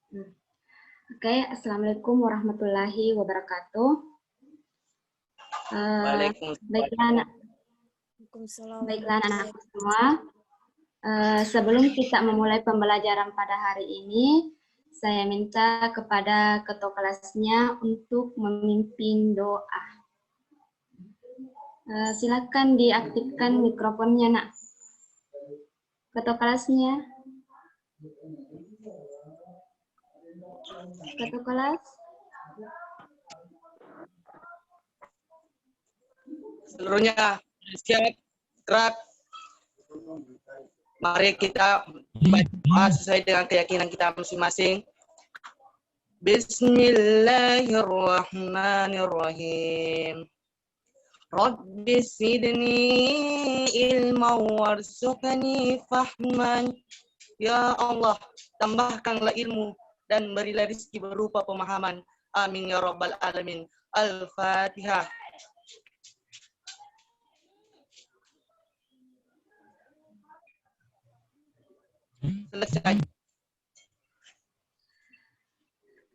Oke, Assalamualaikum warahmatullahi wabarakatuh. Baiklah anak-anakku semua. Sebelum kita memulai pembelajaran pada hari ini, saya minta kepada ketua kelasnya untuk memimpin doa. Silakan diaktifkan mikrofonnya, Nak. Ketua kelasnya. Ketua kelas. Seluruhnya siap, gerak. Mari kita berdoa sesuai dengan keyakinan kita masing-masing. Bismillahirrahmanirrahim. Rabbi sidni ilma warzuqni fahman. Ya Allah, tambahkanlah ilmu dan berilah rezeki berupa pemahaman. Amin ya rabbal alamin. Al-Fatihah. Selesai.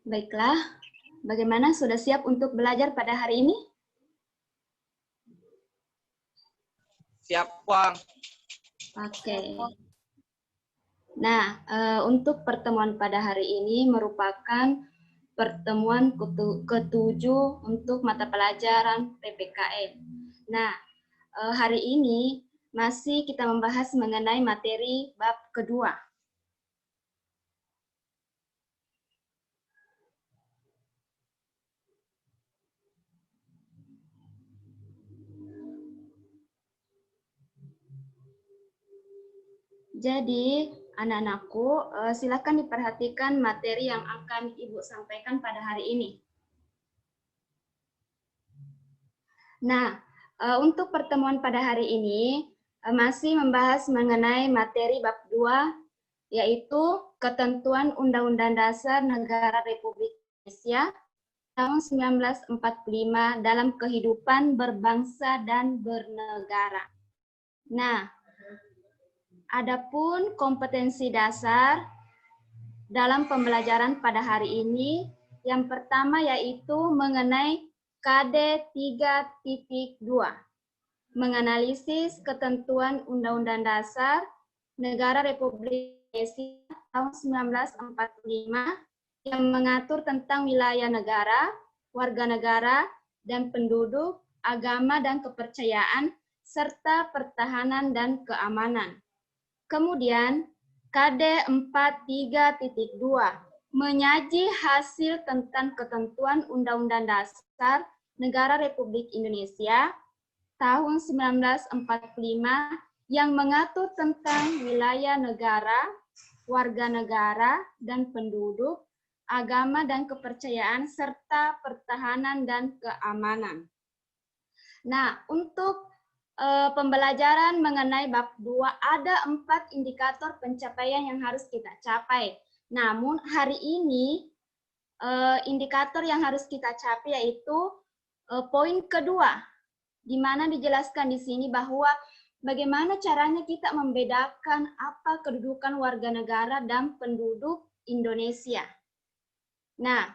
Baiklah, bagaimana, sudah siap untuk belajar pada hari ini? Siap, Wang. Oke. Nah, untuk pertemuan pada hari ini merupakan pertemuan ketujuh untuk mata pelajaran PPKN. Nah, hari ini masih kita membahas mengenai materi bab kedua. Jadi, anak-anakku, silakan diperhatikan materi yang akan Ibu sampaikan pada hari ini. Nah, untuk pertemuan pada hari ini, masih membahas mengenai materi bab 2, yaitu Ketentuan Undang-Undang Dasar Negara Republik Indonesia tahun 1945 dalam kehidupan berbangsa dan bernegara. Nah, adapun kompetensi dasar dalam pembelajaran pada hari ini, yang pertama yaitu mengenai KD 3.2, menganalisis ketentuan Undang-Undang Dasar Negara Republik Indonesia tahun 1945 yang mengatur tentang wilayah negara, warga negara, dan penduduk, agama dan kepercayaan, serta pertahanan dan keamanan. Kemudian, KD 4.3.2 menyaji hasil tentang ketentuan Undang-Undang Dasar Negara Republik Indonesia tahun 1945 yang mengatur tentang wilayah negara, warga negara dan penduduk, agama dan kepercayaan, serta pertahanan dan keamanan. Nah, untuk pembelajaran mengenai bab 2 ada 4 indikator pencapaian yang harus kita capai. Namun hari ini indikator yang harus kita capai yaitu poin kedua, di mana dijelaskan di sini bahwa bagaimana caranya kita membedakan apa kedudukan warga negara dan penduduk Indonesia. Nah,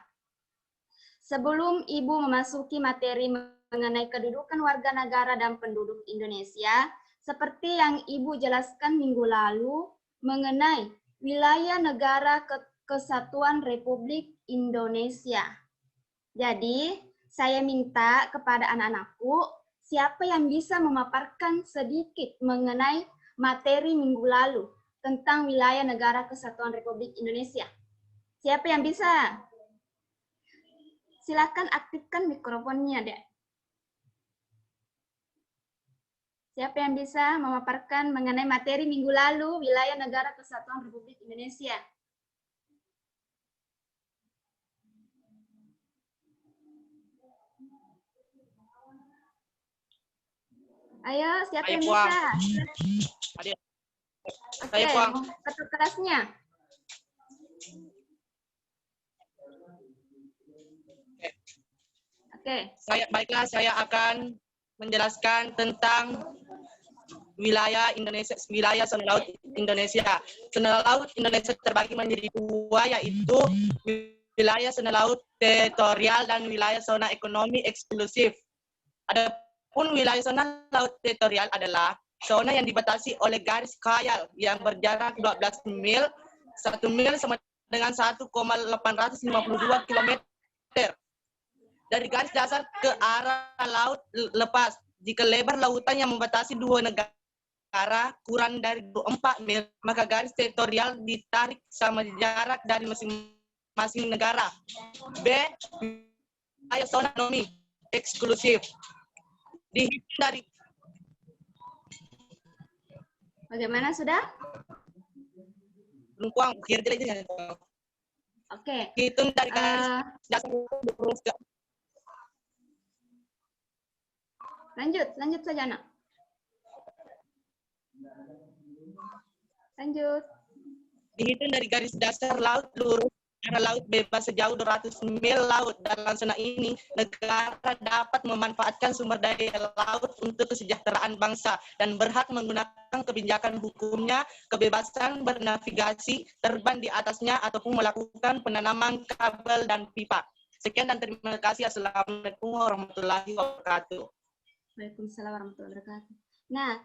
sebelum Ibu memasuki materi mengenai kedudukan warga negara dan penduduk Indonesia, seperti yang Ibu jelaskan minggu lalu mengenai wilayah negara kesatuan Republik Indonesia. Jadi, saya minta kepada anak-anakku, siapa yang bisa memaparkan sedikit mengenai materi minggu lalu tentang wilayah negara kesatuan Republik Indonesia? Siapa yang bisa? Silakan aktifkan mikrofonnya, Dek. Siapa yang bisa memaparkan mengenai materi minggu lalu wilayah negara kesatuan Republik Indonesia? Ayo, siapa yang bisa? Oke, ketua kelasnya. Baiklah, saya akan menjelaskan tentang wilayah Indonesia, wilayah zona laut Indonesia. Zona laut Indonesia terbagi menjadi dua, yaitu wilayah zona laut teritorial dan wilayah zona ekonomi eksklusif. Adapun wilayah zona laut teritorial adalah zona yang dibatasi oleh garis khayal yang berjarak 12 mil, 1 mil sama dengan 1,852 km dari garis dasar ke arah laut lepas. Jika lebar lautan yang membatasi dua negara kurang dari 24 mil, maka garis teritorial ditarik sama jarak dari masing-masing negara. B. Wilayah zona ekonomi eksklusif. Dihitung dari Bagaimana sudah? lengkuang kiri aja. Oke. Hitung dari garis dasar lurus ke Lanjut saja, Nak. Lanjut. dihitung dari garis dasar laut lurus arah laut bebas sejauh 200 mil laut. Dalam zona ini, negara dapat memanfaatkan sumber daya laut untuk kesejahteraan bangsa dan berhak menggunakan kebijakan hukumnya, kebebasan bernavigasi, terbang di atasnya, ataupun melakukan penanaman kabel dan pipa. Sekian dan terima kasih. Assalamualaikum warahmatullahi wabarakatuh. Waalaikumsalam warahmatullahi wabarakatuh. Nah,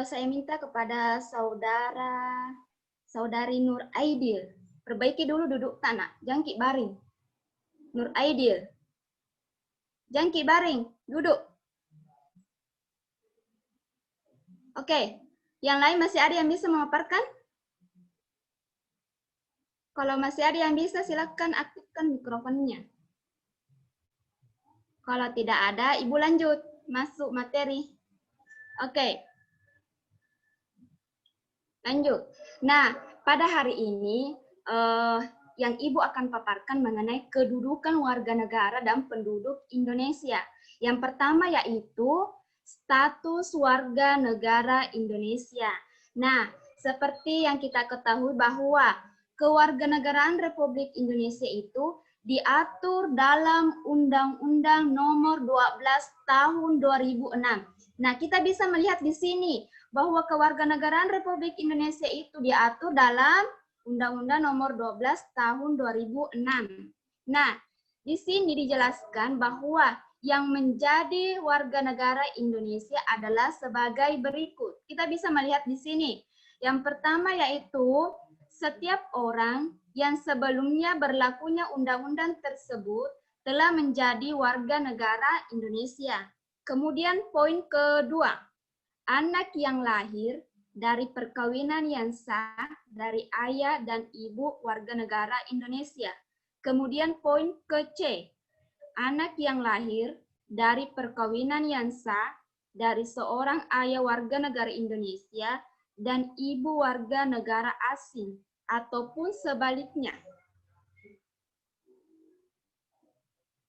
saya minta kepada saudari Nur Aidil, perbaiki dulu duduk tanah, jangkik baring. Nur Aidil, jangkik baring, duduk. Oke, yang lain masih ada yang bisa memaparkan? Kalau masih ada yang bisa, silakan aktifkan mikrofonnya. Kalau tidak ada, Ibu lanjut. Masuk materi. Oke. Lanjut. Nah, pada hari ini yang Ibu akan paparkan mengenai kedudukan warga negara dan penduduk Indonesia. Yang pertama yaitu status warga negara Indonesia. Nah, seperti yang kita ketahui bahwa kewarganegaraan Republik Indonesia itu diatur dalam Undang-Undang Nomor 12 Tahun 2006. Nah, kita bisa melihat di sini bahwa kewarganegaraan Republik Indonesia itu diatur dalam Undang-Undang Nomor 12 Tahun 2006. Nah, di sini dijelaskan bahwa yang menjadi warga negara Indonesia adalah sebagai berikut. Kita bisa melihat di sini. Yang pertama yaitu setiap orang yang sebelumnya berlakunya undang-undang tersebut telah menjadi warga negara Indonesia. Kemudian poin kedua, anak yang lahir dari perkawinan yang sah dari ayah dan ibu warga negara Indonesia. Kemudian poin ke C, anak yang lahir dari perkawinan yang sah dari seorang ayah warga negara Indonesia dan ibu warga negara asing ataupun sebaliknya.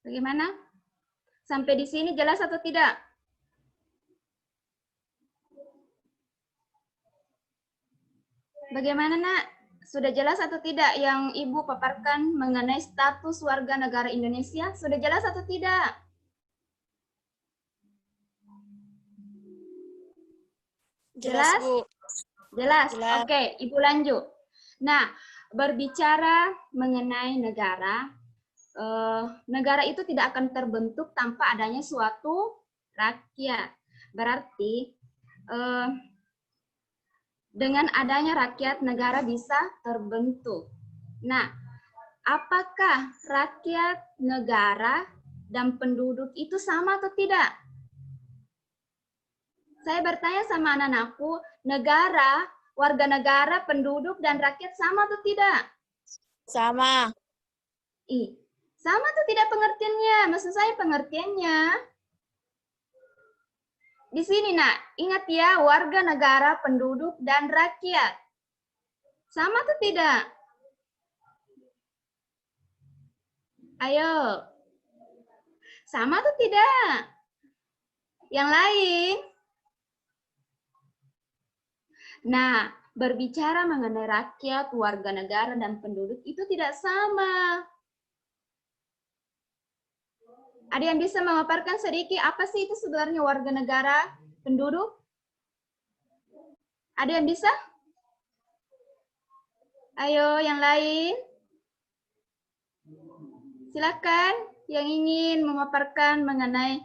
Bagaimana? Sampai di sini jelas atau tidak? Bagaimana, Nak? Sudah jelas atau tidak yang Ibu paparkan mengenai status warga negara Indonesia? Sudah jelas atau tidak? Jelas? Bu. Jelas? Jelas. Oke, Ibu lanjut. Nah, berbicara mengenai negara, negara itu tidak akan terbentuk tanpa adanya suatu rakyat. Berarti dengan adanya rakyat, negara bisa terbentuk. Nah, apakah rakyat, negara, dan penduduk itu sama atau tidak? Saya bertanya sama anak-anakku, negara, warga negara, penduduk, dan rakyat sama atau tidak? Sama. Sama atau tidak pengertiannya? Maksud saya pengertiannya. Di sini, Nak, ingat ya, warga negara, penduduk, dan rakyat. Sama atau tidak? Ayo. Sama atau tidak? Yang lain? Nah, berbicara mengenai rakyat, warga negara, dan penduduk itu tidak sama. Ada yang bisa memaparkan sedikit apa sih itu sebenarnya warga negara, penduduk? Ada yang bisa? Ayo, yang lain. Silakan yang ingin memaparkan mengenai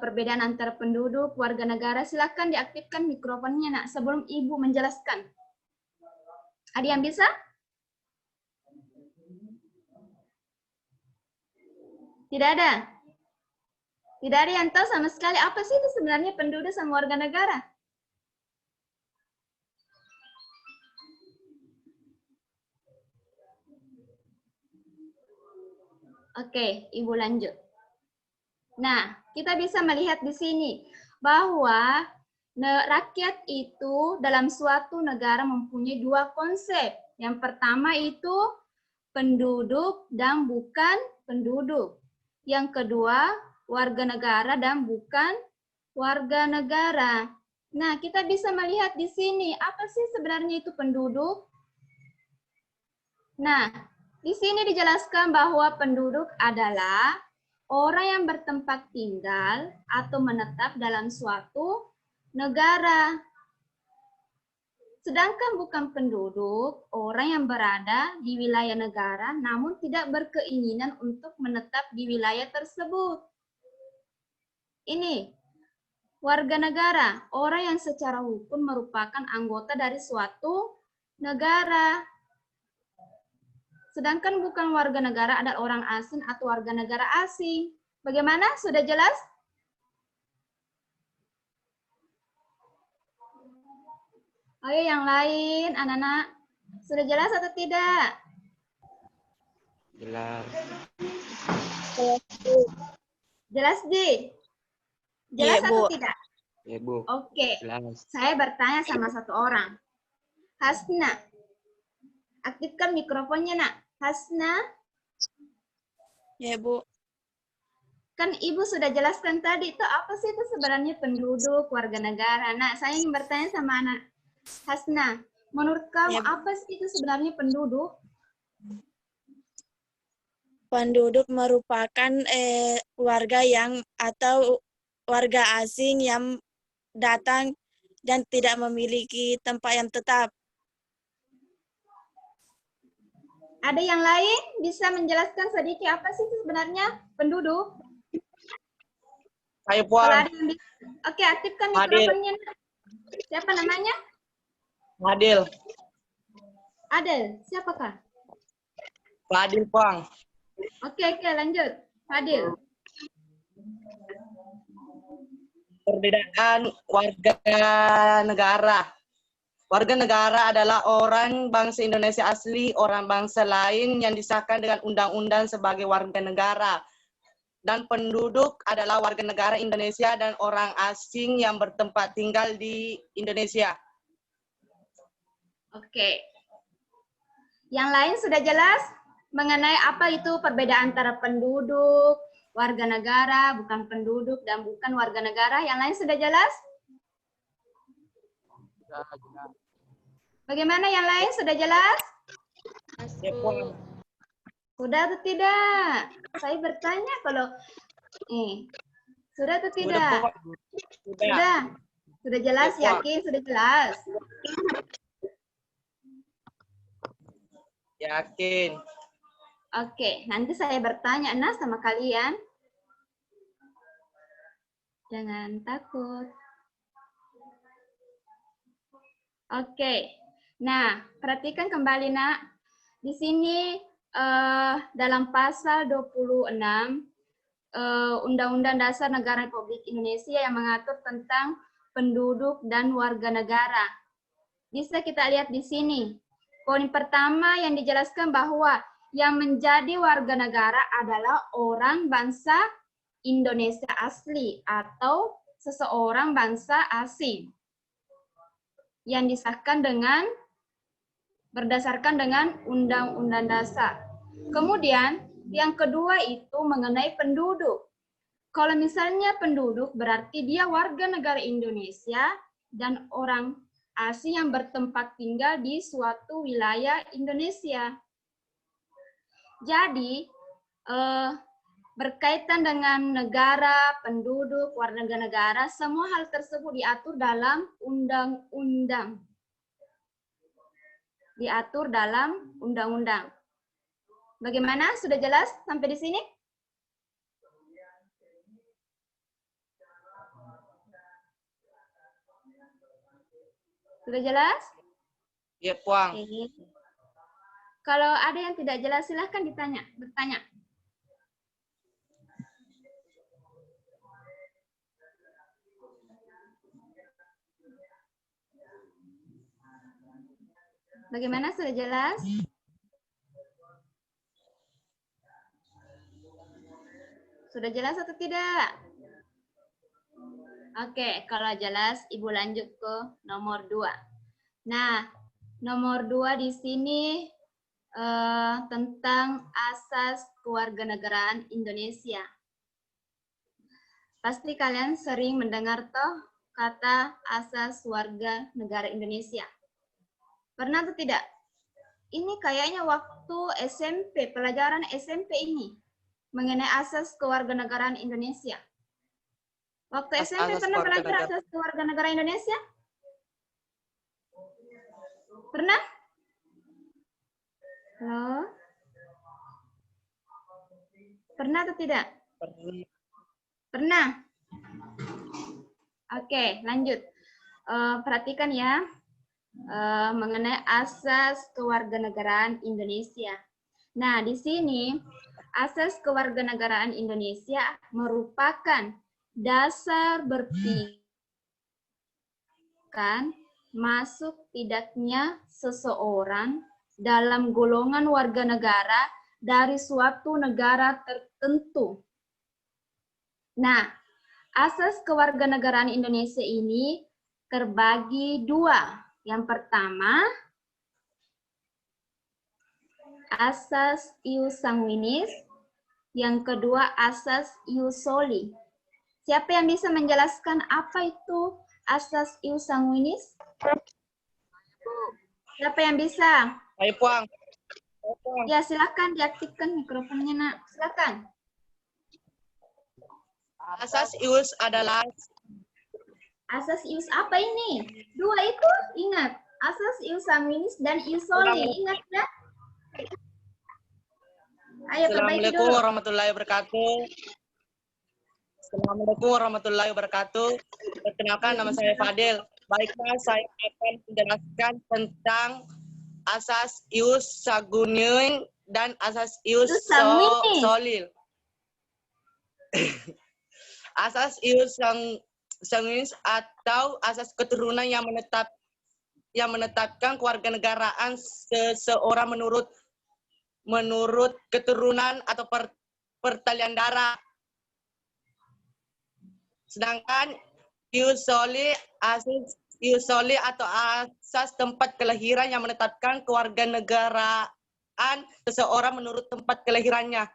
perbedaan antara penduduk, warga negara, silakan diaktifkan mikrofonnya, Nak, sebelum Ibu menjelaskan. Ada yang bisa? Tidak ada? Tidak ada yang tahu sama sekali apa sih itu sebenarnya penduduk sama warga negara? Oke, Ibu lanjut. Nah, kita bisa melihat di sini bahwa rakyat itu dalam suatu negara mempunyai dua konsep. Yang pertama itu penduduk dan bukan penduduk. Yang kedua, warga negara dan bukan warga negara. Nah, kita bisa melihat di sini, apa sih sebenarnya itu penduduk? Nah, di sini dijelaskan bahwa penduduk adalah orang yang bertempat tinggal atau menetap dalam suatu negara. Sedangkan bukan penduduk, orang yang berada di wilayah negara namun tidak berkeinginan untuk menetap di wilayah tersebut. Ini, warga negara, orang yang secara hukum merupakan anggota dari suatu negara. Sedangkan bukan warga negara adalah orang asing atau warga negara asing. Bagaimana? Sudah jelas? Ayo yang lain, anak-anak. Sudah jelas atau tidak? Jelas. Jelas, Di? Jelas Iya, atau Bu. tidak? Ya, Bu. Oke. Jelas. Saya bertanya sama satu orang. Hasna. Aktifkan mikrofonnya, Nak. Hasna. Ya, Bu. Kan Ibu sudah jelaskan tadi, itu apa sih itu sebenarnya penduduk, warga negara. Nah, saya ingin bertanya sama anak Hasna. Menurut kamu Ya, Bu. apa sih itu sebenarnya penduduk? Penduduk merupakan warga yang atau warga asing yang datang dan tidak memiliki tempat yang tetap. Ada yang lain bisa menjelaskan sedikit apa sih itu sebenarnya penduduk? Ayo, Kalau Puan. ada yang bisa. Oke, aktifkan Adil. mikrofonnya. Siapa namanya? Adil. Adel. Siapakah? Adil, Puan. Oke, lanjut. Adil. Perbedaan warga negara. Warga negara adalah orang bangsa Indonesia asli, orang bangsa lain yang disahkan dengan undang-undang sebagai warga negara. Dan penduduk adalah warga negara Indonesia dan orang asing yang bertempat tinggal di Indonesia. Oke. Yang lain sudah jelas mengenai apa itu perbedaan antara penduduk, warga negara, bukan penduduk, dan bukan warga negara. Yang lain sudah jelas? Bagaimana yang lain sudah jelas? Ya, Puan. Sudah atau tidak? Saya bertanya kalau sudah atau tidak? Sudah. Sudah jelas, Ya, Puan. yakin sudah jelas. Yakin. Oke, nanti saya bertanya sama kalian. Jangan takut. Oke. Nah, perhatikan kembali, Nak. Di sini dalam pasal 26 Undang-Undang Dasar Negara Republik Indonesia yang mengatur tentang penduduk dan warga negara. Bisa kita lihat di sini. Poin pertama yang dijelaskan bahwa yang menjadi warga negara adalah orang bangsa Indonesia asli atau seseorang bangsa asing yang disahkan berdasarkan dengan Undang-Undang Dasar. Kemudian yang kedua itu mengenai penduduk. Kalau misalnya penduduk berarti dia warga negara Indonesia dan orang asing yang bertempat tinggal di suatu wilayah Indonesia. Jadi berkaitan dengan negara, penduduk, warga negara, semua hal tersebut diatur dalam undang-undang. diatur dalam undang-undang. Bagaimana? Sudah jelas sampai di sini? Sudah jelas? Iya, Puang. Oke. Kalau ada yang tidak jelas, silahkan bertanya. Bagaimana? Sudah jelas? Sudah jelas atau tidak? Oke, kalau jelas, Ibu lanjut ke nomor 2. Nah, nomor 2 di sini tentang asas kewarganegaraan Indonesia. Pasti kalian sering mendengar toh kata asas warga negara Indonesia. Pernah atau tidak? Ini kayaknya waktu SMP, pelajaran SMP ini mengenai asas kewarganegaraan Indonesia. Waktu SMP Asas pernah belajar kewarganegaraan. asas kewarganegaraan Indonesia? Pernah? Halo? Pernah atau tidak? Pernah? Oke, lanjut. Perhatikan ya, mengenai asas kewarganegaraan Indonesia. Nah, di sini asas kewarganegaraan Indonesia merupakan dasar berpikir masuk tidaknya seseorang dalam golongan warga negara dari suatu negara tertentu. Nah, asas kewarganegaraan Indonesia ini terbagi 2. Yang pertama, asas ius sanguinis. Yang kedua, asas ius soli. Siapa yang bisa menjelaskan apa itu asas ius sanguinis? Siapa yang bisa? Ayo, Puang. Ya, silakan diaktifkan mikrofonnya, Nak. Silakan. Asas ius adalah Asas ius apa ini? 2 itu, ingat. Asas ius sanguinis dan ius soli. Ingat ya? Ayo, perbaiki Assalamualaikum dulu. warahmatullahi wabarakatuh. Assalamualaikum warahmatullahi wabarakatuh. Perkenalkan, nama saya Fadil. Baiklah, saya akan menjelaskan tentang asas ius sanguinis dan asas ius Ius sanguinis. solil. Asas ius sanguinis atau asas keturunan yang menetapkan kewarganegaraan seseorang menurut keturunan atau pertalian darah. Sedangkan ius soli atau asas tempat kelahiran yang menetapkan kewarganegaraan seseorang menurut tempat kelahirannya.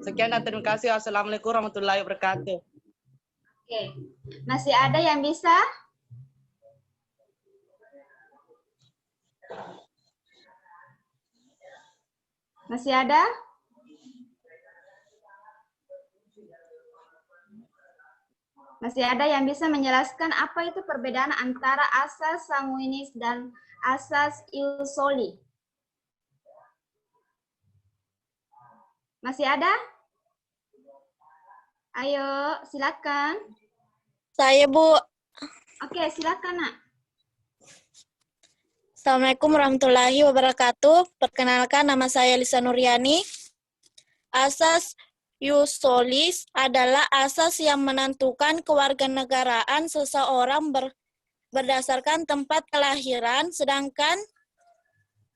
Sekian dan terima kasih. Assalamualaikum warahmatullahi wabarakatuh. Oke. Masih ada yang bisa? Masih ada? Masih ada yang bisa menjelaskan apa itu perbedaan antara asas sanguinis dan asas ius soli? Masih ada? Ayo, silakan. Saya, Bu. Oke, silakan, Nak. Assalamualaikum warahmatullahi wabarakatuh. Perkenalkan, nama saya Lisa Nuryani. Asas ius solis adalah asas yang menentukan kewarganegaraan seseorang berdasarkan tempat kelahiran, sedangkan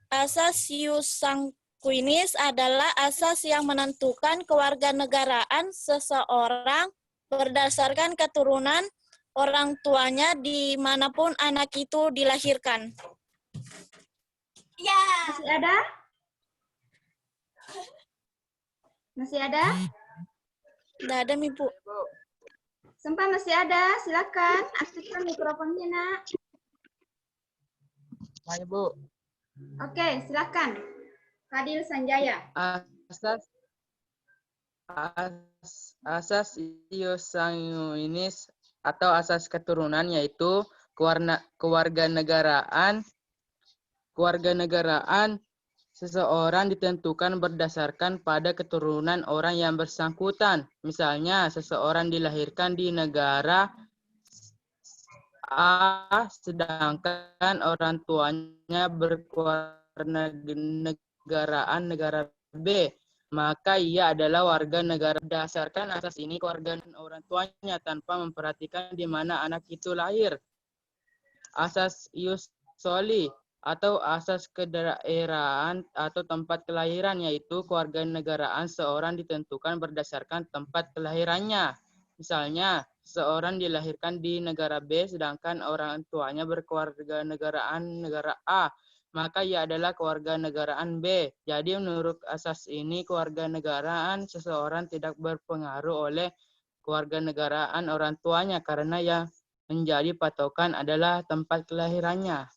asas ius sanguinis adalah asas yang menentukan kewarganegaraan seseorang berdasarkan keturunan orang tuanya dimanapun anak itu dilahirkan. Ya. Masih ada? Masih ada? Tidak ada, Ibu. Sumpah masih ada. Silakan aktifkan mikrofonnya, Nak. Hai, Bu. Oke, silakan. Fadil Sanjaya. Asas ius sanguinis atau asas keturunan yaitu Kewarganegaraan seseorang ditentukan berdasarkan pada keturunan orang yang bersangkutan. Misalnya, seseorang dilahirkan di negara A, sedangkan orang tuanya berkewarganegaraan negara B, maka ia adalah warga negara. Berdasarkan asas ini, kewarganegaraan orang tuanya tanpa memperhatikan di mana anak itu lahir. Asas ius soli atau asas kedaerahan atau tempat kelahiran, yaitu kewarganegaraan seorang ditentukan berdasarkan tempat kelahirannya. Misalnya, seorang dilahirkan di negara B sedangkan orang tuanya berkewarganegaraan negara A, maka ia adalah kewarganegaraan B. Jadi menurut asas ini, kewarganegaraan seseorang tidak berpengaruh oleh kewarganegaraan orang tuanya karena yang menjadi patokan adalah tempat kelahirannya.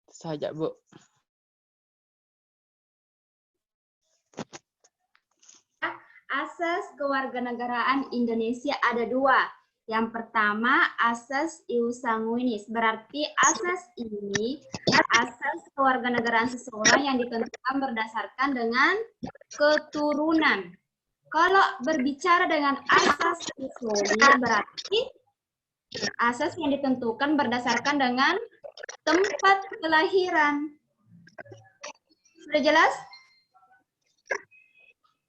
Saja, Bu. Asas kewarganegaraan Indonesia ada dua. Yang pertama, asas ius sanguinis. Berarti asas ini, asas kewarganegaraan seseorang yang ditentukan berdasarkan dengan keturunan. Kalau berbicara dengan asas ius soli, berarti asas yang ditentukan berdasarkan dengan tempat kelahiran. Sudah jelas?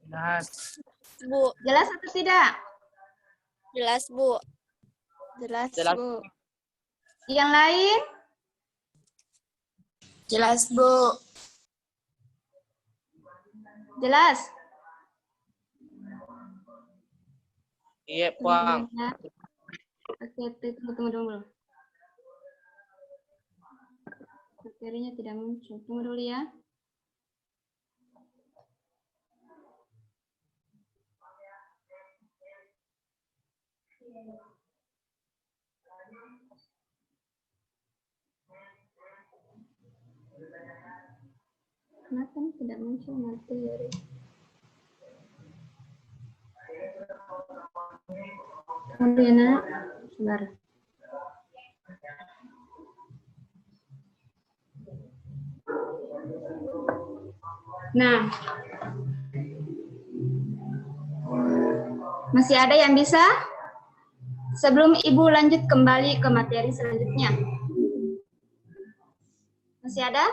Jelas. Bu. Jelas atau tidak? Jelas, Bu. Jelas. Bu. Yang lain? Jelas, Bu. Iya, Jelas? Puang. Oke, tunggu dulu. Materinya tidak muncul. Tunggu dulu ya. Kenapa tidak muncul materi? Tunggu ya, Nak. Sebentar. Nah, masih ada yang bisa? Sebelum Ibu lanjut kembali ke materi selanjutnya. Masih ada?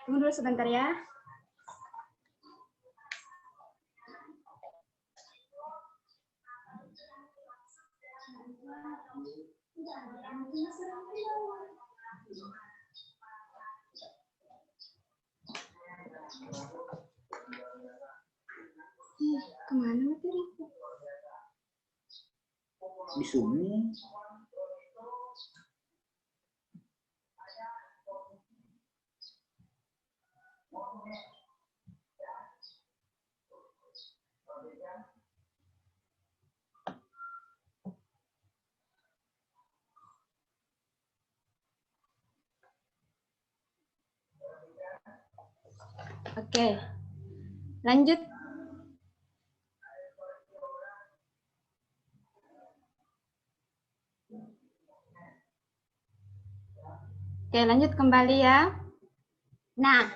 Tunggu dulu sebentar ya. Kemana materi? Di Zoom. Oke, lanjut. Oke, lanjut kembali ya. Nah,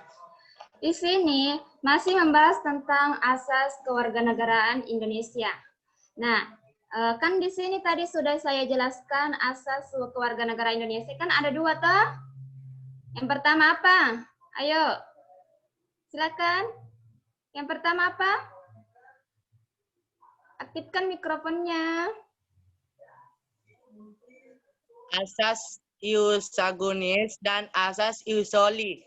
di sini masih membahas tentang asas kewarganegaraan Indonesia. Nah, kan di sini tadi sudah saya jelaskan asas kewarganegaraan Indonesia kan ada dua toh. Yang pertama apa? Ayo, silakan. Yang pertama apa? Aktifkan mikrofonnya. Asas ius sanguinis dan asas ius soli.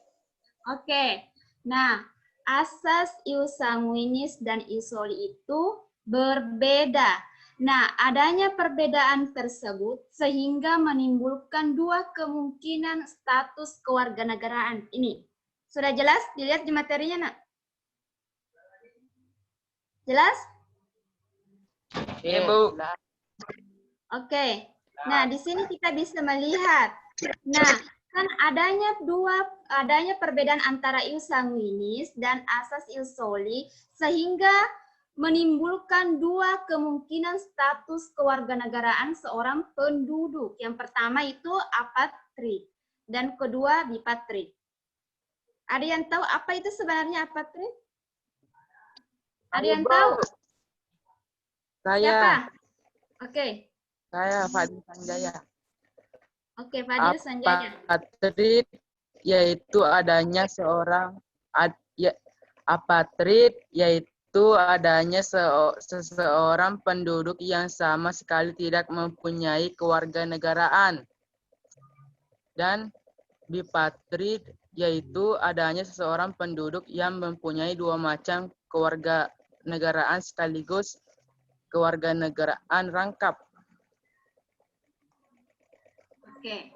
Oke, nah asas ius sanguinis dan ius soli itu berbeda. Nah, adanya perbedaan tersebut sehingga menimbulkan dua kemungkinan status kewarganegaraan. Ini sudah jelas? Dilihat di materinya, Nak. Jelas? Iya, Bu. Oke. Nah, di sini kita bisa melihat. Nah, kan adanya perbedaan antara ius sanguinis dan asas ius soli sehingga menimbulkan dua kemungkinan status kewarganegaraan seorang penduduk. Yang pertama itu apatrid dan kedua bipatrid. Ada yang tahu apa itu sebenarnya apatrid? Ada yang tahu? Siapa? Saya, Oke. Fadil Sanjaya. Oke, Fadil Sanjaya. Apatrid yaitu adanya apatrid yaitu adanya seseorang penduduk yang sama sekali tidak mempunyai kewarganegaraan. Dan bipatrid yaitu adanya seseorang penduduk yang mempunyai dua macam kewarganegaraan sekaligus kewarganegaraan rangkap. Oke.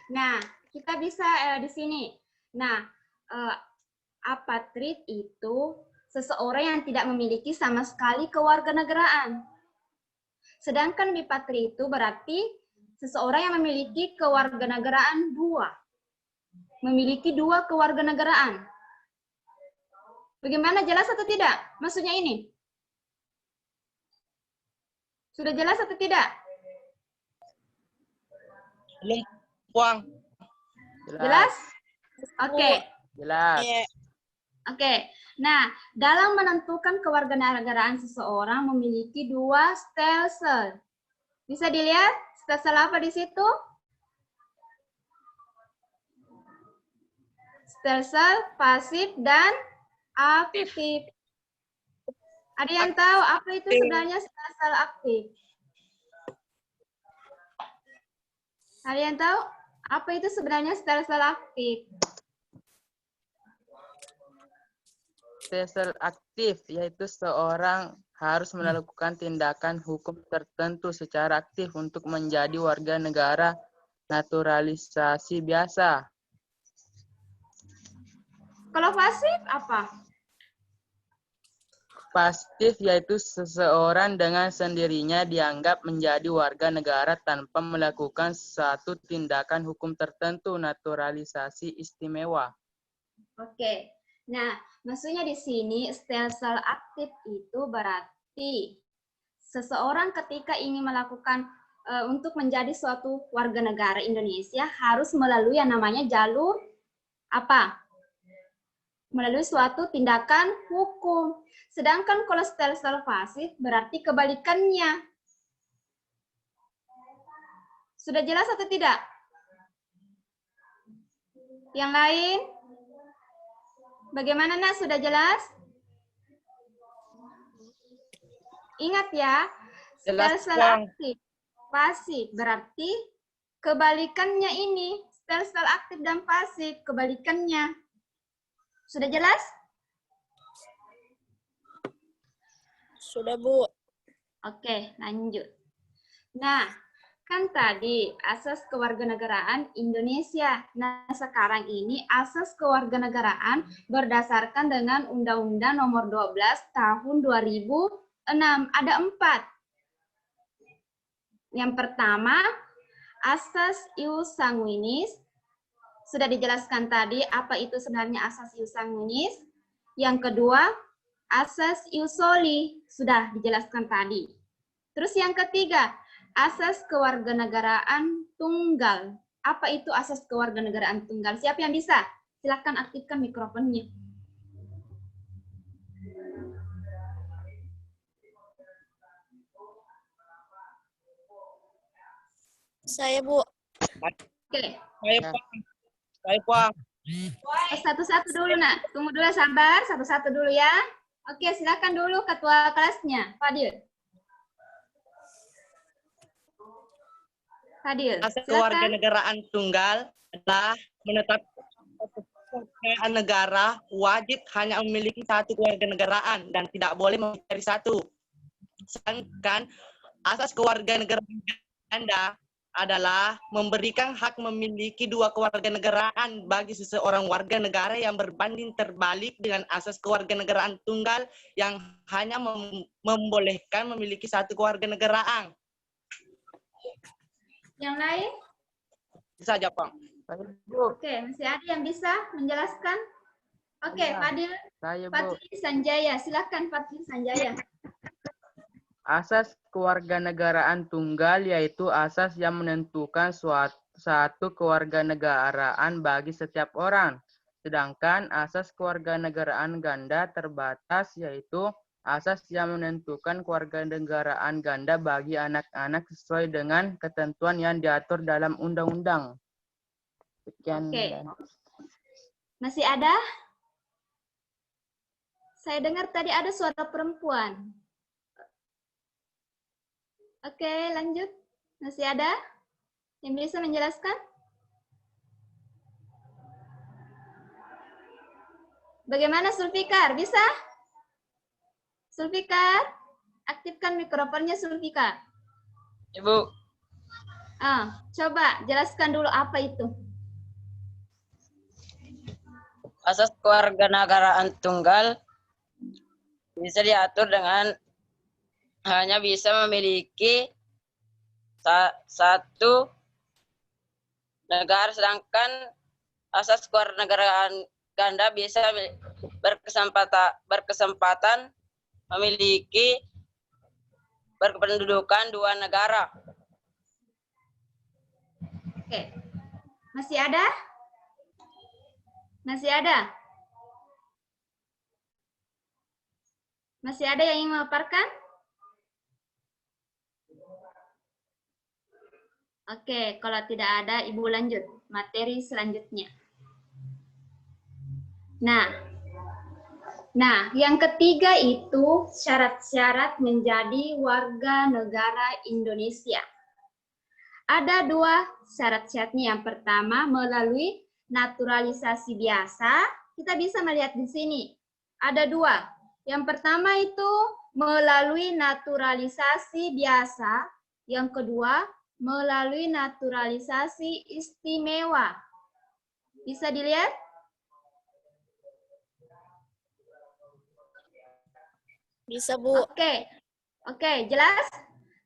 Nah, kita bisa di sini. Nah, apatrid itu seseorang yang tidak memiliki sama sekali kewarganegaraan. Sedangkan bipatrid itu berarti seseorang yang memiliki kewarganegaraan dua. Memiliki dua kewarganegaraan. Bagaimana, jelas atau tidak? Maksudnya ini. Sudah jelas atau tidak? Belum, Puang. Jelas? Oke. Jelas. Iya. Oke. Nah, dalam menentukan kewarganegaraan seseorang memiliki dua stelsel. Bisa dilihat stelsel apa di situ? Stelsel pasif dan aktif. Ada yang tahu apa itu sebenarnya stelsel aktif? Ada yang tahu apa itu sebenarnya stelsel aktif? Stelsel aktif yaitu seorang harus melakukan tindakan hukum tertentu secara aktif untuk menjadi warga negara naturalisasi biasa. Kalau pasif apa? Pasif yaitu seseorang dengan sendirinya dianggap menjadi warga negara tanpa melakukan satu tindakan hukum tertentu naturalisasi istimewa. Oke. Nah, maksudnya di sini stelsel aktif itu berarti seseorang ketika ingin melakukan untuk menjadi suatu warga negara Indonesia harus melalui yang namanya jalur apa? Melalui suatu tindakan hukum. Sedangkan kalau stelsel pasif berarti kebalikannya. Sudah jelas atau tidak? Yang lain? Bagaimana, Nak? Sudah jelas? Ingat ya, Jelas, stelsel Puang. aktif, pasif berarti kebalikannya ini. Stelsel aktif dan pasif, kebalikannya. Sudah jelas? Sudah, Bu. Oke, lanjut. Nah, kan tadi asas kewarganegaraan Indonesia. Nah, sekarang ini asas kewarganegaraan berdasarkan dengan Undang-Undang Nomor 12 Tahun 2006. Ada 4. Yang pertama, asas ius sanguinis. Sudah dijelaskan tadi apa itu sebenarnya asas ius sanguinis. Yang kedua, asas ius soli. Sudah dijelaskan tadi. Terus yang ketiga, asas kewarganegaraan tunggal. Apa itu asas kewarganegaraan tunggal? Siapa yang bisa? Silakan aktifkan mikrofonnya. Saya, Bu. Oke. Saya Puang. Satu-satu dulu, Nak. Tunggu dulu, sabar. Satu-satu dulu ya. Oke, silakan dulu ketua kelasnya, Fadil. Fadil, Asas silakan. kewarganegaraan tunggal adalah menetapkan warga negara wajib hanya memiliki satu kewarganegaraan dan tidak boleh mencari satu. Sedangkan asas kewarganegaraan ganda adalah memberikan hak memiliki dua kewarganegaraan bagi seseorang warga negara yang berbanding terbalik dengan asas kewarganegaraan tunggal yang hanya membolehkan memiliki satu kewarganegaraan. Yang lain? Bisa aja, Pak. Saya, Bu. Oke, masih ada yang bisa menjelaskan? Oke, Iya. Fadil, Saya, Bu. Fadli Sanjaya. Silakan Fadli Sanjaya. Asas kewarganegaraan tunggal yaitu asas yang menentukan satu kewarganegaraan bagi setiap orang. Sedangkan asas kewarganegaraan ganda terbatas yaitu asas yang menentukan kewarganegaraan ganda bagi anak-anak sesuai dengan ketentuan yang diatur dalam undang-undang. Sekian. Oke. Dan Masih ada? Saya dengar tadi ada suara perempuan. Oke, lanjut. Masih ada yang bisa menjelaskan? Bagaimana Sulfikar? Bisa? Sulfikar, aktifkan mikrofonnya Sulfikar. Ibu, Coba jelaskan dulu apa itu. asas kewarganegaraan tunggal bisa diatur dengan hanya bisa memiliki satu negara, sedangkan asas kewarganegaraan ganda bisa berkesempatan memiliki berkependudukan dua negara. Oke. Masih ada? Masih ada? Masih ada yang ingin memaparkan? Oke, kalau tidak ada, Ibu lanjut materi selanjutnya. Nah, yang ketiga itu syarat-syarat menjadi warga negara Indonesia. Ada dua syarat-syaratnya. Yang pertama, melalui naturalisasi biasa. Kita bisa melihat di sini. Ada dua. Yang pertama itu melalui naturalisasi biasa. Yang kedua, melalui naturalisasi istimewa. Bisa dilihat? Bisa, Bu. Oke, jelas?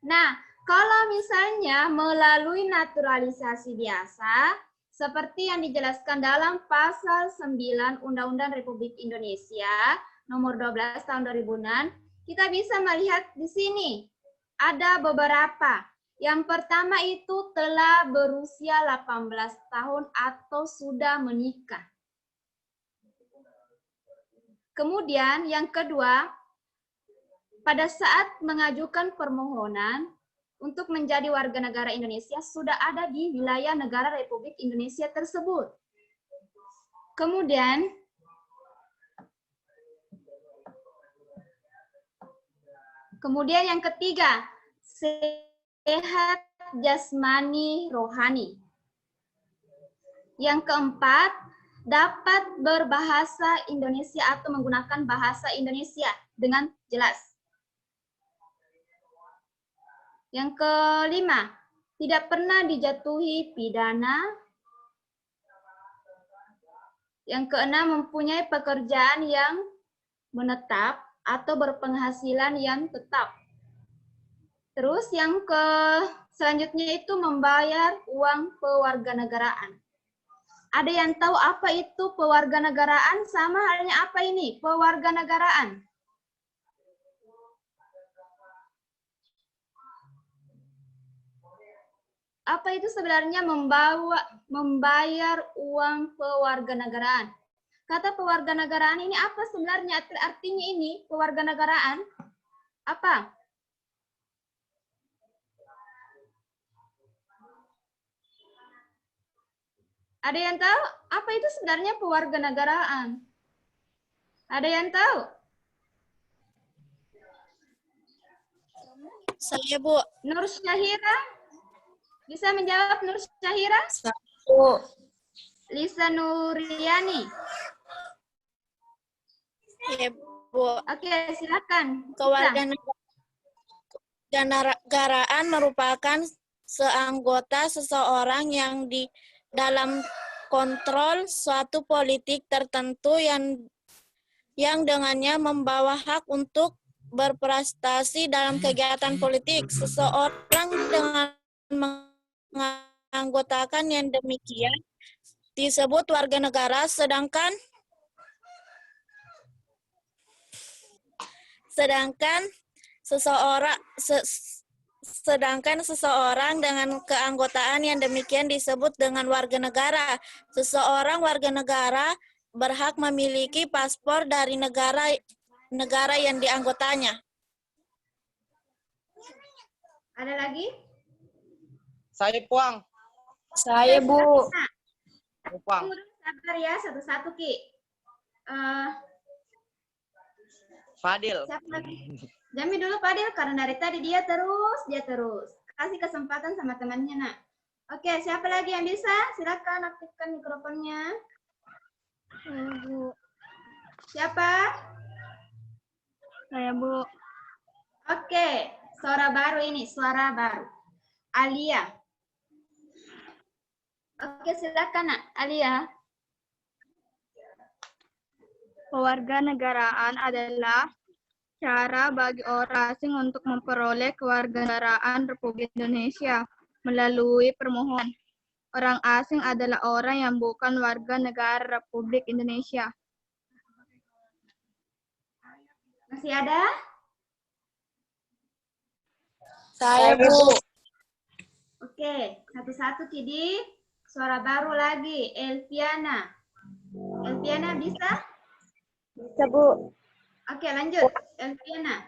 Nah, kalau misalnya melalui naturalisasi biasa, seperti yang dijelaskan dalam pasal 9 Undang-Undang Republik Indonesia nomor 12 tahun 2006, kita bisa melihat di sini ada beberapa. Yang pertama itu telah berusia 18 tahun atau sudah menikah. Kemudian yang kedua, pada saat mengajukan permohonan untuk menjadi warga negara Indonesia sudah ada di wilayah negara Republik Indonesia tersebut. Kemudian yang ketiga, sehat jasmani rohani. Yang keempat, dapat berbahasa Indonesia atau menggunakan bahasa Indonesia dengan jelas. Yang kelima, tidak pernah dijatuhi pidana. Yang keenam, mempunyai pekerjaan yang menetap atau berpenghasilan yang tetap. Terus yang selanjutnya itu membayar uang pewarganegaraan. Ada yang tahu apa itu pewarganegaraan? Sama halnya apa ini? Pewarganegaraan. Apa itu sebenarnya membayar uang pewarganegaraan? Kata pewarganegaraan ini apa sebenarnya artinya ini? Pewarganegaraan apa? Ada yang tahu apa itu sebenarnya pewarganegaraan? Ada yang tahu? Saya, Bu. Nur Syahira? Bisa menjawab Nur Syahira? Bu. Lisa Nuriani? Ya, Bu. Oke, silakan. Kewarganegaraan merupakan seanggota seseorang yang di dalam kontrol suatu politik tertentu yang dengannya membawa hak untuk berprestasi dalam kegiatan politik. Seseorang dengan menganggotakan yang demikian disebut warga negara, sedangkan seseorang dengan keanggotaan yang demikian disebut dengan warga negara. Seseorang warga negara berhak memiliki paspor dari negara yang dianggotanya. Ada lagi? Saya Puang. Saya, Bu. Puang. Sabar ya, satu-satu Ki. Fadil. Siapa lagi? Jami dulu Fadil, karena dari tadi dia terus. Kasih kesempatan sama temannya, nak. Oke, siapa lagi yang bisa? Silakan aktifkan mikrofonnya. Bu. Siapa? Saya, Bu. Oke, suara baru ini, suara baru. Alia. Oke, silakan, nak. Alia. Kewarganegaraan adalah cara bagi orang asing untuk memperoleh kewarganegaraan Republik Indonesia melalui permohonan. Orang asing adalah orang yang bukan warga negara Republik Indonesia. Masih ada? Saya, Bu. Oke, satu-satu Kidi. Suara baru lagi, Elviana. Elviana bisa? Bisa, Bu. Oke, lanjut. Elviana.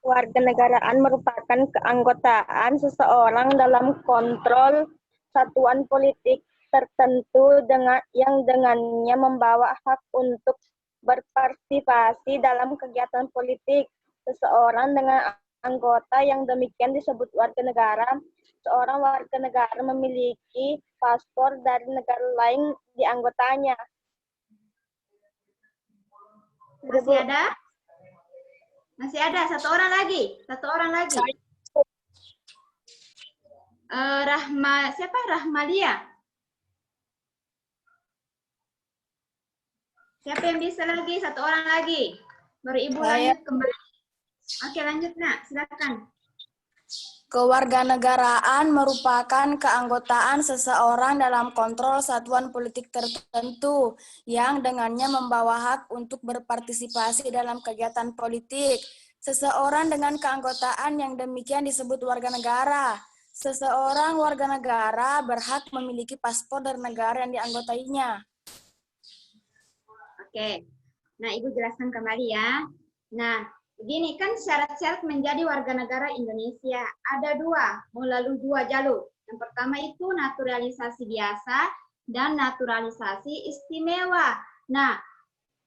Kewarganegaraan merupakan keanggotaan seseorang dalam kontrol satuan politik tertentu yang dengannya membawa hak untuk berpartisipasi dalam kegiatan politik. Seseorang dengan anggota yang demikian disebut warga negara. Seorang warga negara memiliki paspor dari negara lain di anggotanya. Masih ada? Masih ada, satu orang lagi. Siapa? Rahmalia. Siapa yang bisa lagi? Satu orang lagi. Baru Ibu lanjut kembali. Oke, lanjut, nak. Silakan. Kewarganegaraan merupakan keanggotaan seseorang dalam kontrol satuan politik tertentu yang dengannya membawa hak untuk berpartisipasi dalam kegiatan politik. Seseorang dengan keanggotaan yang demikian disebut warga negara. Seseorang warga negara berhak memiliki paspor dari negara yang dianggotainya. Oke. Nah, Ibu jelaskan kembali ya. Nah, begini kan syarat-syarat menjadi warga negara Indonesia ada melalui dua jalur. Yang pertama itu naturalisasi biasa dan naturalisasi istimewa. Nah,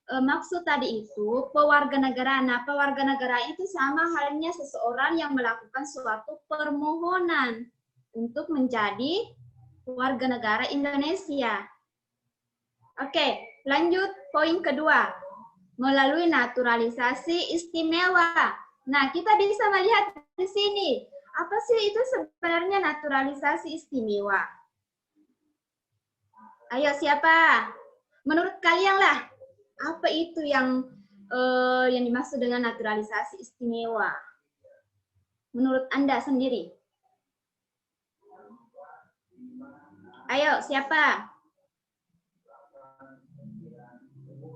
maksud tadi itu pewarganegaraan. Nah, pewarganegaraan itu sama halnya seseorang yang melakukan suatu permohonan untuk menjadi warga negara Indonesia. Oke, lanjut poin kedua. Melalui naturalisasi istimewa. Nah, kita bisa melihat di sini. Apa sih itu sebenarnya naturalisasi istimewa? Ayo, siapa? Menurut kalian lah, apa itu yang dimaksud dengan naturalisasi istimewa? Menurut Anda sendiri? Ayo, siapa?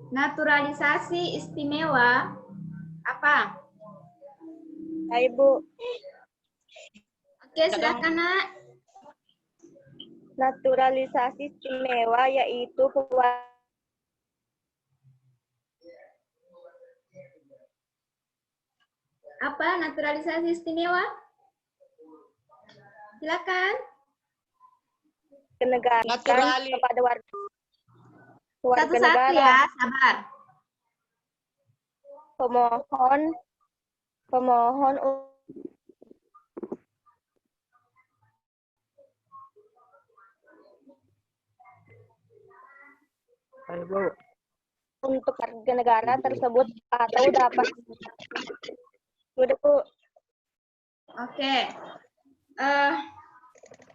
Naturalisasi istimewa apa? Hai, Bu. Oke, silakan, Nak. Naturalisasi istimewa yaitu Apa naturalisasi istimewa? Silakan. kenegaraan kepada warga Satu-satu negara. ya, sabar. Pemohon untuk warga negara tersebut atau dapat. Sudah, Bu. Oke.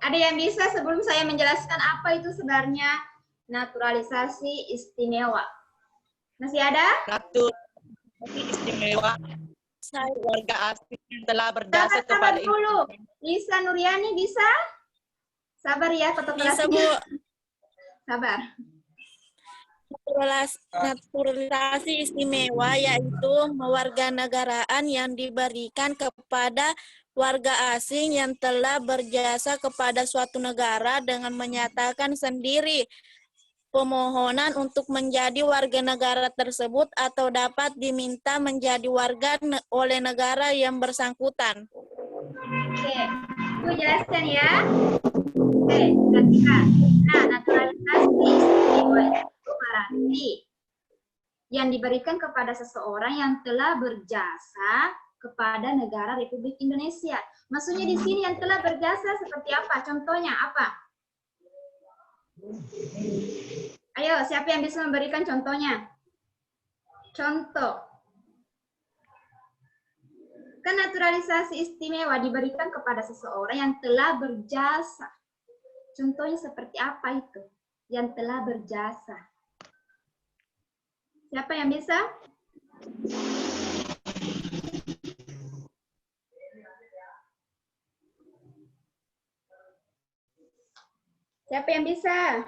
Ada yang bisa sebelum saya menjelaskan apa itu sebenarnya naturalisasi istimewa? Masih ada? Naturalisasi istimewa warga asing yang telah berdasar kepada dulu. Lisa Nuriani bisa? Sabar ya, Bisa, fotokopinya. Bu. Sabar. Naturalisasi istimewa yaitu kewarganegaraan yang diberikan kepada warga asing yang telah berjasa kepada suatu negara dengan menyatakan sendiri permohonan untuk menjadi warga negara tersebut atau dapat diminta menjadi warga oleh negara yang bersangkutan. Oke, Bu jelaskan ya. Oke, perhatikan. Nah, naturalisasi istimewa itu berarti yang diberikan kepada seseorang yang telah berjasa kepada negara Republik Indonesia. Maksudnya di sini yang telah berjasa seperti apa? Contohnya apa? Ayo, siapa yang bisa memberikan contohnya? Contoh. Kan naturalisasi istimewa diberikan kepada seseorang yang telah berjasa. Contohnya seperti apa itu? Yang telah berjasa. Siapa yang bisa? Siapa yang bisa?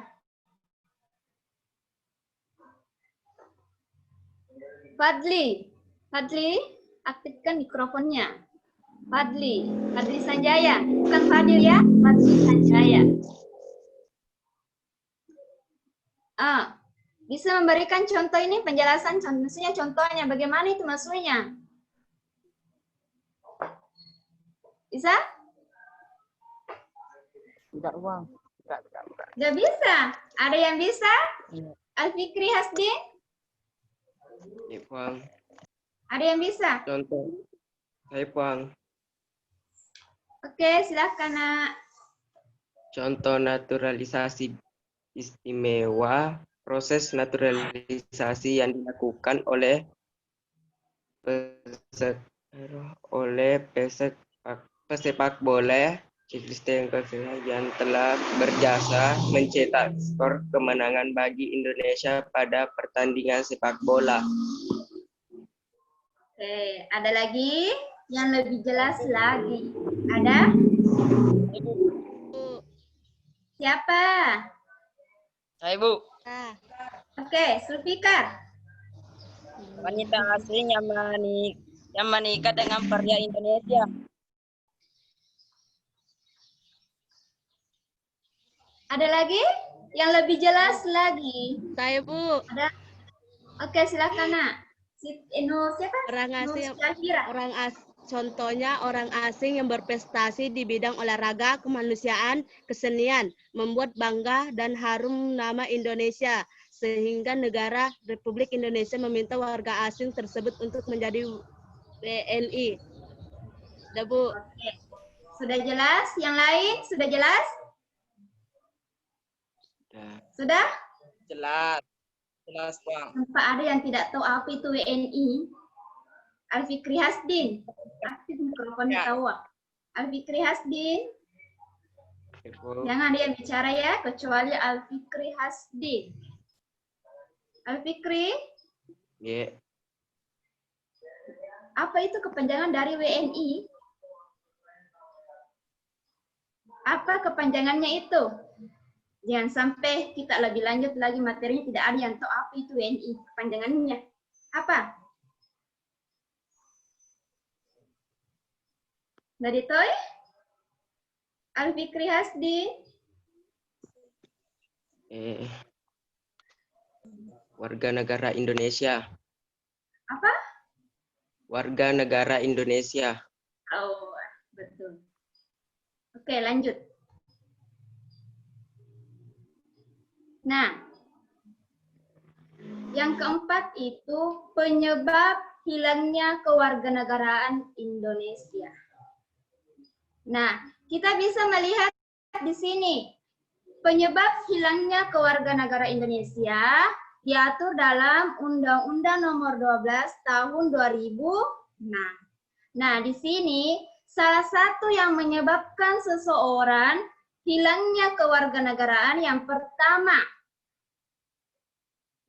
Fadli. Fadli, aktifkan mikrofonnya. Fadli Sanjaya. Bukan Fadil ya, Fadli Sanjaya. Bisa memberikan contoh ini, penjelasan, maksudnya contohnya, bagaimana itu maksudnya? Bisa? Tidak uang. Tidak. Nggak bisa. Ada yang bisa? Iya. Alfikri Hasdin? Ipang. Ada yang bisa? Contoh. Saya Pang. Oke, silakan Nak. Contoh naturalisasi istimewa, proses naturalisasi yang dilakukan oleh pesepak bola yang telah berjasa mencetak skor kemenangan bagi Indonesia pada pertandingan sepak bola. Oke, ada lagi yang lebih jelas lagi? Ada? Siapa? Saya, Bu. Oke, Sulfikar. Wanita asing yang menikah dengan pria Indonesia. Ada lagi yang lebih jelas lagi? Saya, Bu. Ada? Oke, silakan Nak. Siapa? Contohnya orang asing yang berprestasi di bidang olahraga, kemanusiaan, kesenian, membuat bangga dan harum nama Indonesia, sehingga negara Republik Indonesia meminta warga asing tersebut untuk menjadi WNI. Sudah, Bu. Oke. Sudah jelas? Yang lain sudah jelas? Sudah? Jelas. Jelas, Bang. Tanpa ada yang tidak tahu apa itu WNI. Alfikri Hasdin. Aktif mikrofonnya tahu. Alfikri Hasdin. Jangan ada yang bicara ya, kecuali Alfikri Hasdin. Alfikri? Yeah. Apa itu kepanjangan dari WNI? Apa kepanjangannya itu? Jangan sampai kita lebih lanjut lagi materinya tidak ada yang tahu apa itu WNI. Kepanjangannya apa? Dari Toy? Alfikri Hasdin? Warga negara Indonesia. Apa? Warga negara Indonesia. Oh, betul. Oke, lanjut. Nah, yang keempat itu penyebab hilangnya kewarganegaraan Indonesia. Nah, kita bisa melihat di sini penyebab hilangnya kewarganegaraan Indonesia diatur dalam Undang-Undang Nomor 12 Tahun 2006. Nah, di sini salah satu yang menyebabkan seseorang hilangnya kewarganegaraan yang pertama,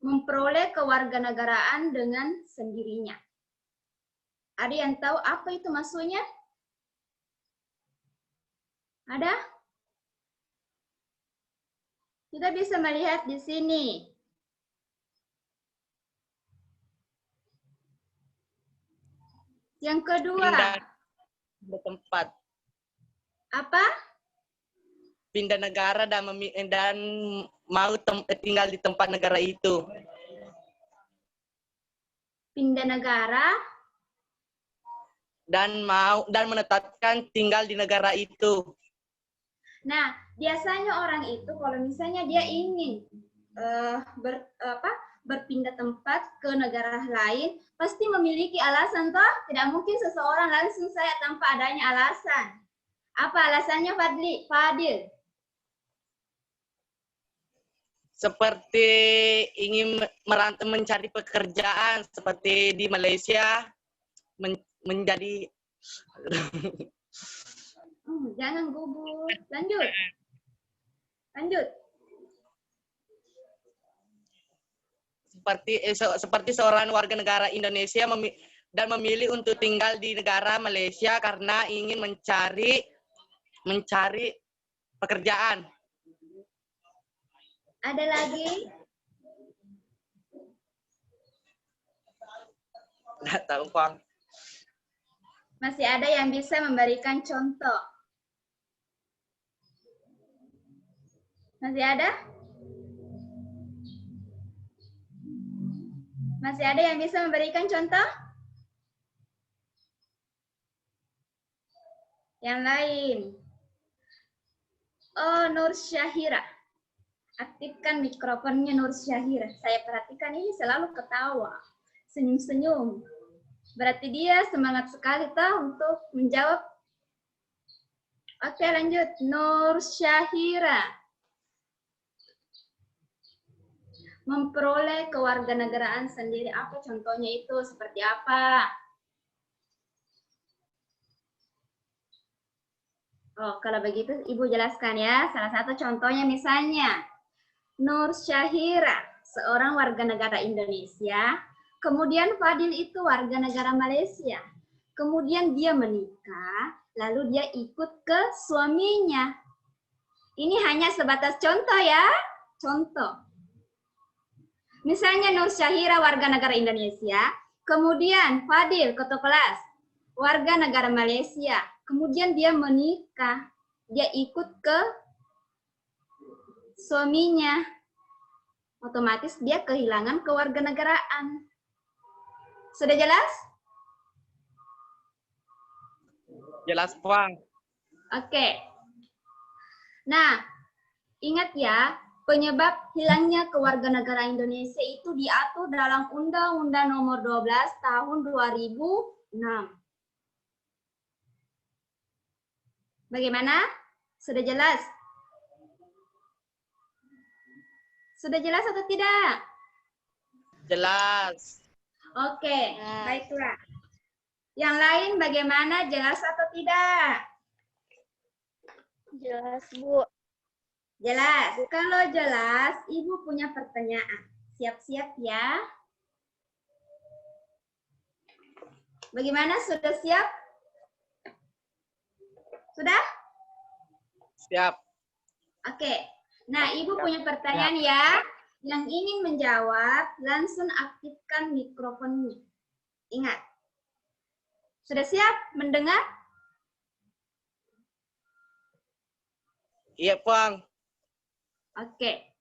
memperoleh kewarganegaraan dengan sendirinya. Ada yang tahu apa itu maksudnya? Ada? Kita bisa melihat di sini. Yang kedua, Pindah tempat. apa? Pindah negara dan mau tinggal di tempat negara itu. Pindah negara Dan menetapkan tinggal di negara itu. Nah, biasanya orang itu kalau misalnya dia ingin berpindah tempat ke negara lain, pasti memiliki alasan toh. Tidak mungkin seseorang langsung saya tanpa adanya alasan. Apa alasannya, Fadil? Seperti ingin mencari pekerjaan seperti di Malaysia menjadi Jangan gugup. Lanjut. Seperti seorang warga negara Indonesia dan memilih untuk tinggal di negara Malaysia karena ingin mencari pekerjaan. Ada lagi? Nggak tahu, Bang. Masih ada yang bisa memberikan contoh? Masih ada? Masih ada yang bisa memberikan contoh? Yang lain. Oh, Nur Syahira. Aktifkan mikrofonnya, Nur Syahira. Saya perhatikan ini selalu ketawa. Senyum-senyum. Berarti dia semangat sekali toh untuk menjawab. Oke, lanjut. Nur Syahira. Memperoleh kewarganegaraan sendiri. Apa contohnya itu? Seperti apa? Oh, kalau begitu Ibu jelaskan ya. Salah satu contohnya misalnya Nur Syahira, seorang warga negara Indonesia. Kemudian Fadil itu warga negara Malaysia. Kemudian dia menikah, lalu dia ikut ke suaminya. Ini hanya sebatas contoh ya. Contoh. Misalnya Nur Syahira warga negara Indonesia, kemudian Fadil ketua kelas warga negara Malaysia, kemudian dia menikah, dia ikut ke suaminya, otomatis dia kehilangan kewarganegaraan. Sudah jelas? Jelas, Bang. Oke. Nah, ingat ya, penyebab hilangnya kewarganegaraan Indonesia itu diatur dalam Undang-Undang Nomor 12 Tahun 2006. Bagaimana? Sudah jelas? Sudah jelas atau tidak? Jelas. Oke, baiklah. Yang lain bagaimana? Jelas atau tidak? Jelas, Bu. Jelas. Kalau jelas, Ibu punya pertanyaan. Siap-siap ya. Bagaimana? Sudah siap? Sudah? Siap. Oke. Nah, Ibu punya pertanyaan ya. Yang ingin menjawab, langsung aktifkan mikrofonnya. Ingat. Sudah siap mendengar? Iya, Bang. Oke.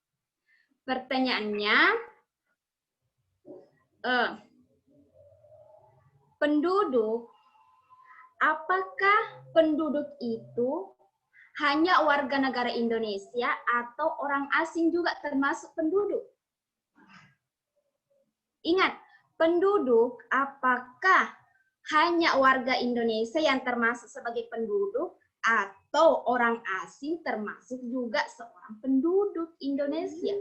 Pertanyaannya, penduduk, apakah penduduk itu hanya warga negara Indonesia atau orang asing juga termasuk penduduk? Ingat, penduduk apakah hanya warga Indonesia yang termasuk sebagai penduduk atau orang asing termasuk juga seorang penduduk Indonesia?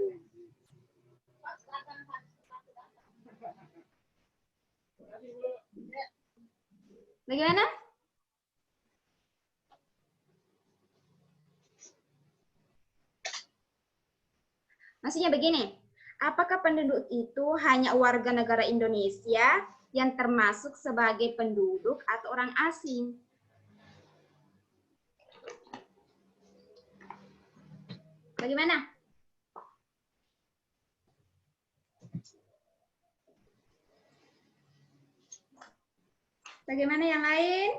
Bagaimana? Maksudnya begini, apakah penduduk itu hanya warga negara Indonesia yang termasuk sebagai penduduk atau orang asing? Bagaimana? Bagaimana yang lain?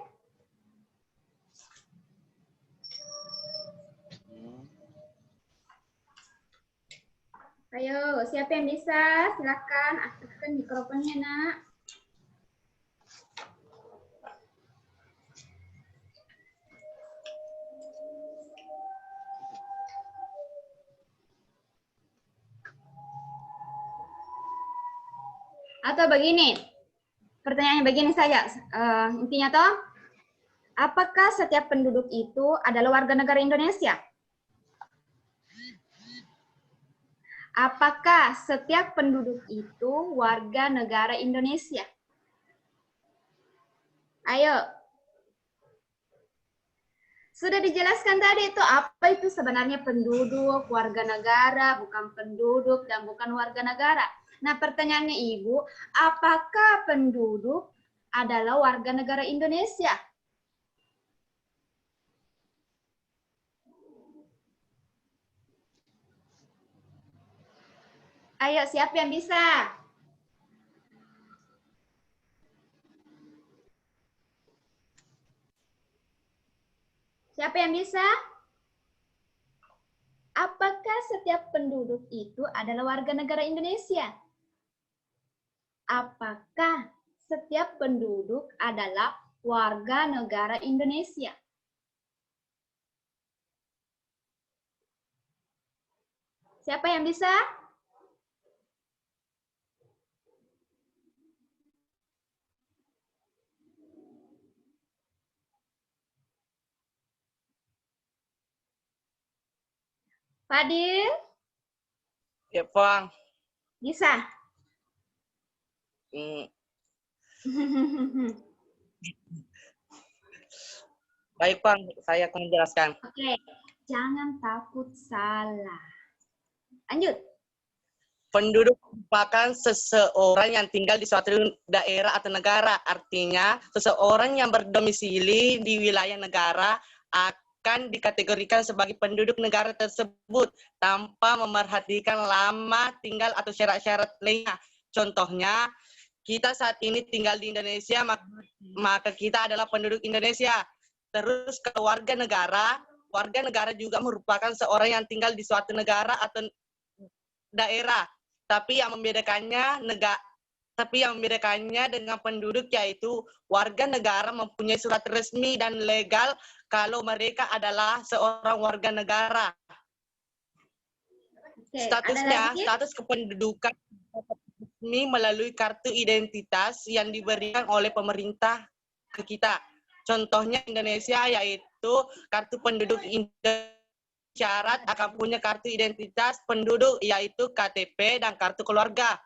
Ayo, siapa yang bisa? Silakan aktifkan mikrofonnya, Nak. Atau begini, pertanyaannya begini saja, intinya toh, apakah setiap penduduk itu adalah warga negara Indonesia? Apakah setiap penduduk itu warga negara Indonesia? Ayo. Sudah dijelaskan tadi itu apa itu sebenarnya penduduk, warga negara, bukan penduduk, dan bukan warga negara. Nah, pertanyaannya Ibu, apakah penduduk adalah warga negara Indonesia? Ayo, siapa yang bisa? Siapa yang bisa? Apakah setiap penduduk itu adalah warga negara Indonesia? Apakah setiap penduduk adalah warga negara Indonesia? Siapa yang bisa? Fadil? Ya, Pang. Bisa? Baik, Pang. Saya akan menjelaskan. Oke, jangan takut salah. Lanjut. Penduduk merupakan seseorang yang tinggal di suatu daerah atau negara. Artinya, seseorang yang berdomisili di wilayah negara akan dikategorikan sebagai penduduk negara tersebut tanpa memerhatikan lama tinggal atau syarat-syarat lainnya. Contohnya, kita saat ini tinggal di Indonesia, maka kita adalah penduduk Indonesia. Terus ke warga negara juga merupakan seorang yang tinggal di suatu negara atau daerah. Tapi yang membedakannya dengan penduduk yaitu warga negara mempunyai surat resmi dan legal kalau mereka adalah seorang warga negara. Oke, Status kependudukan resmi melalui kartu identitas yang diberikan oleh pemerintah ke kita. Contohnya Indonesia yaitu kartu penduduk Indonesia. Syarat akan punya kartu identitas penduduk yaitu KTP dan kartu keluarga.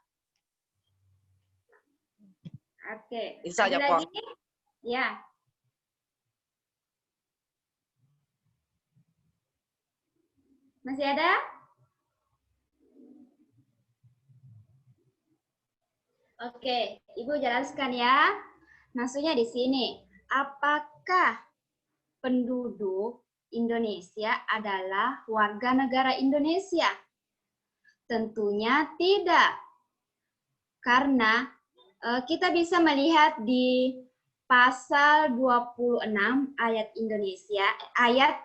Oke. Itu saja, Ada Pak. lagi? Ya. Masih ada? Oke, Ibu jelaskan ya. Maksudnya di sini, apakah penduduk Indonesia adalah warga negara Indonesia? Tentunya tidak. Karena kita bisa melihat di pasal 26 ayat Indonesia, ayat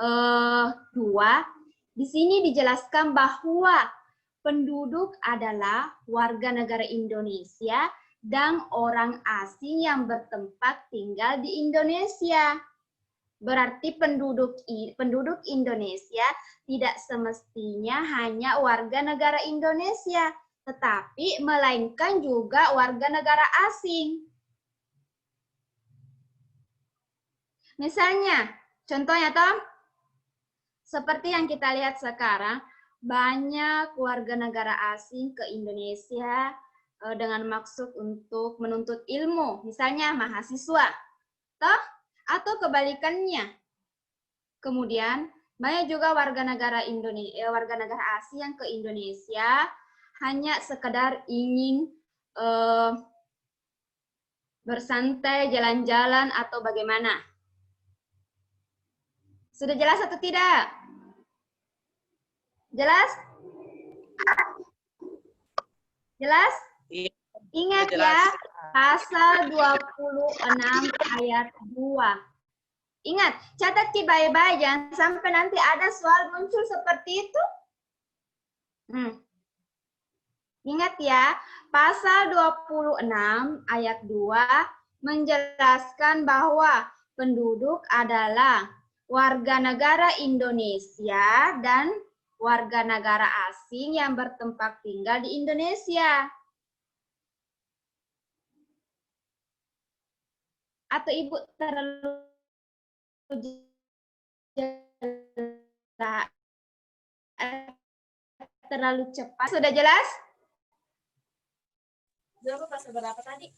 2, di sini dijelaskan bahwa penduduk adalah warga negara Indonesia dan orang asing yang bertempat tinggal di Indonesia. Berarti penduduk Indonesia tidak semestinya hanya warga negara Indonesia, tetapi melainkan juga warga negara asing. Misalnya, contohnya Tom, seperti yang kita lihat sekarang, banyak warga negara asing ke Indonesia dengan maksud untuk menuntut ilmu, misalnya mahasiswa, toh? Atau kebalikannya. Kemudian banyak juga warga negara asing yang ke Indonesia hanya sekedar ingin bersantai, jalan-jalan atau bagaimana. Sudah jelas atau tidak? Jelas? Jelas? Iya, Ingat jelas. ya, pasal 26 ayat 2. Ingat, catat Ki baik-baik, jangan sampai nanti ada soal muncul seperti itu. Ingat ya, pasal 26 ayat 2 menjelaskan bahwa penduduk adalah warga negara Indonesia dan warga negara asing yang bertempat tinggal di Indonesia. Atau Ibu terlalu cepat? Sudah jelas? Berapa pasal berapa tadi?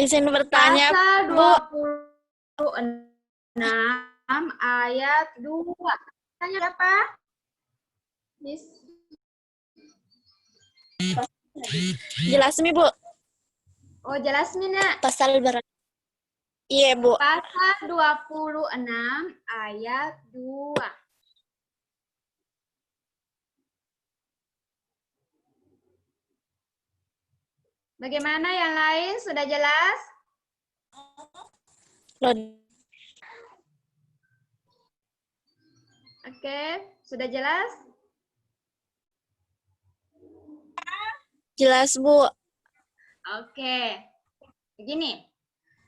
Izin bertanya, Pasal Bu. 26 ayat 2. Tanya apa? Jelasin, Bu. Oh, jelasin, Nak. Pasal berapa? Iya, Bu. Pasal 26 ayat 2. Bagaimana yang lain? Sudah jelas? Oke, sudah jelas? Jelas, Bu. Oke. Begini.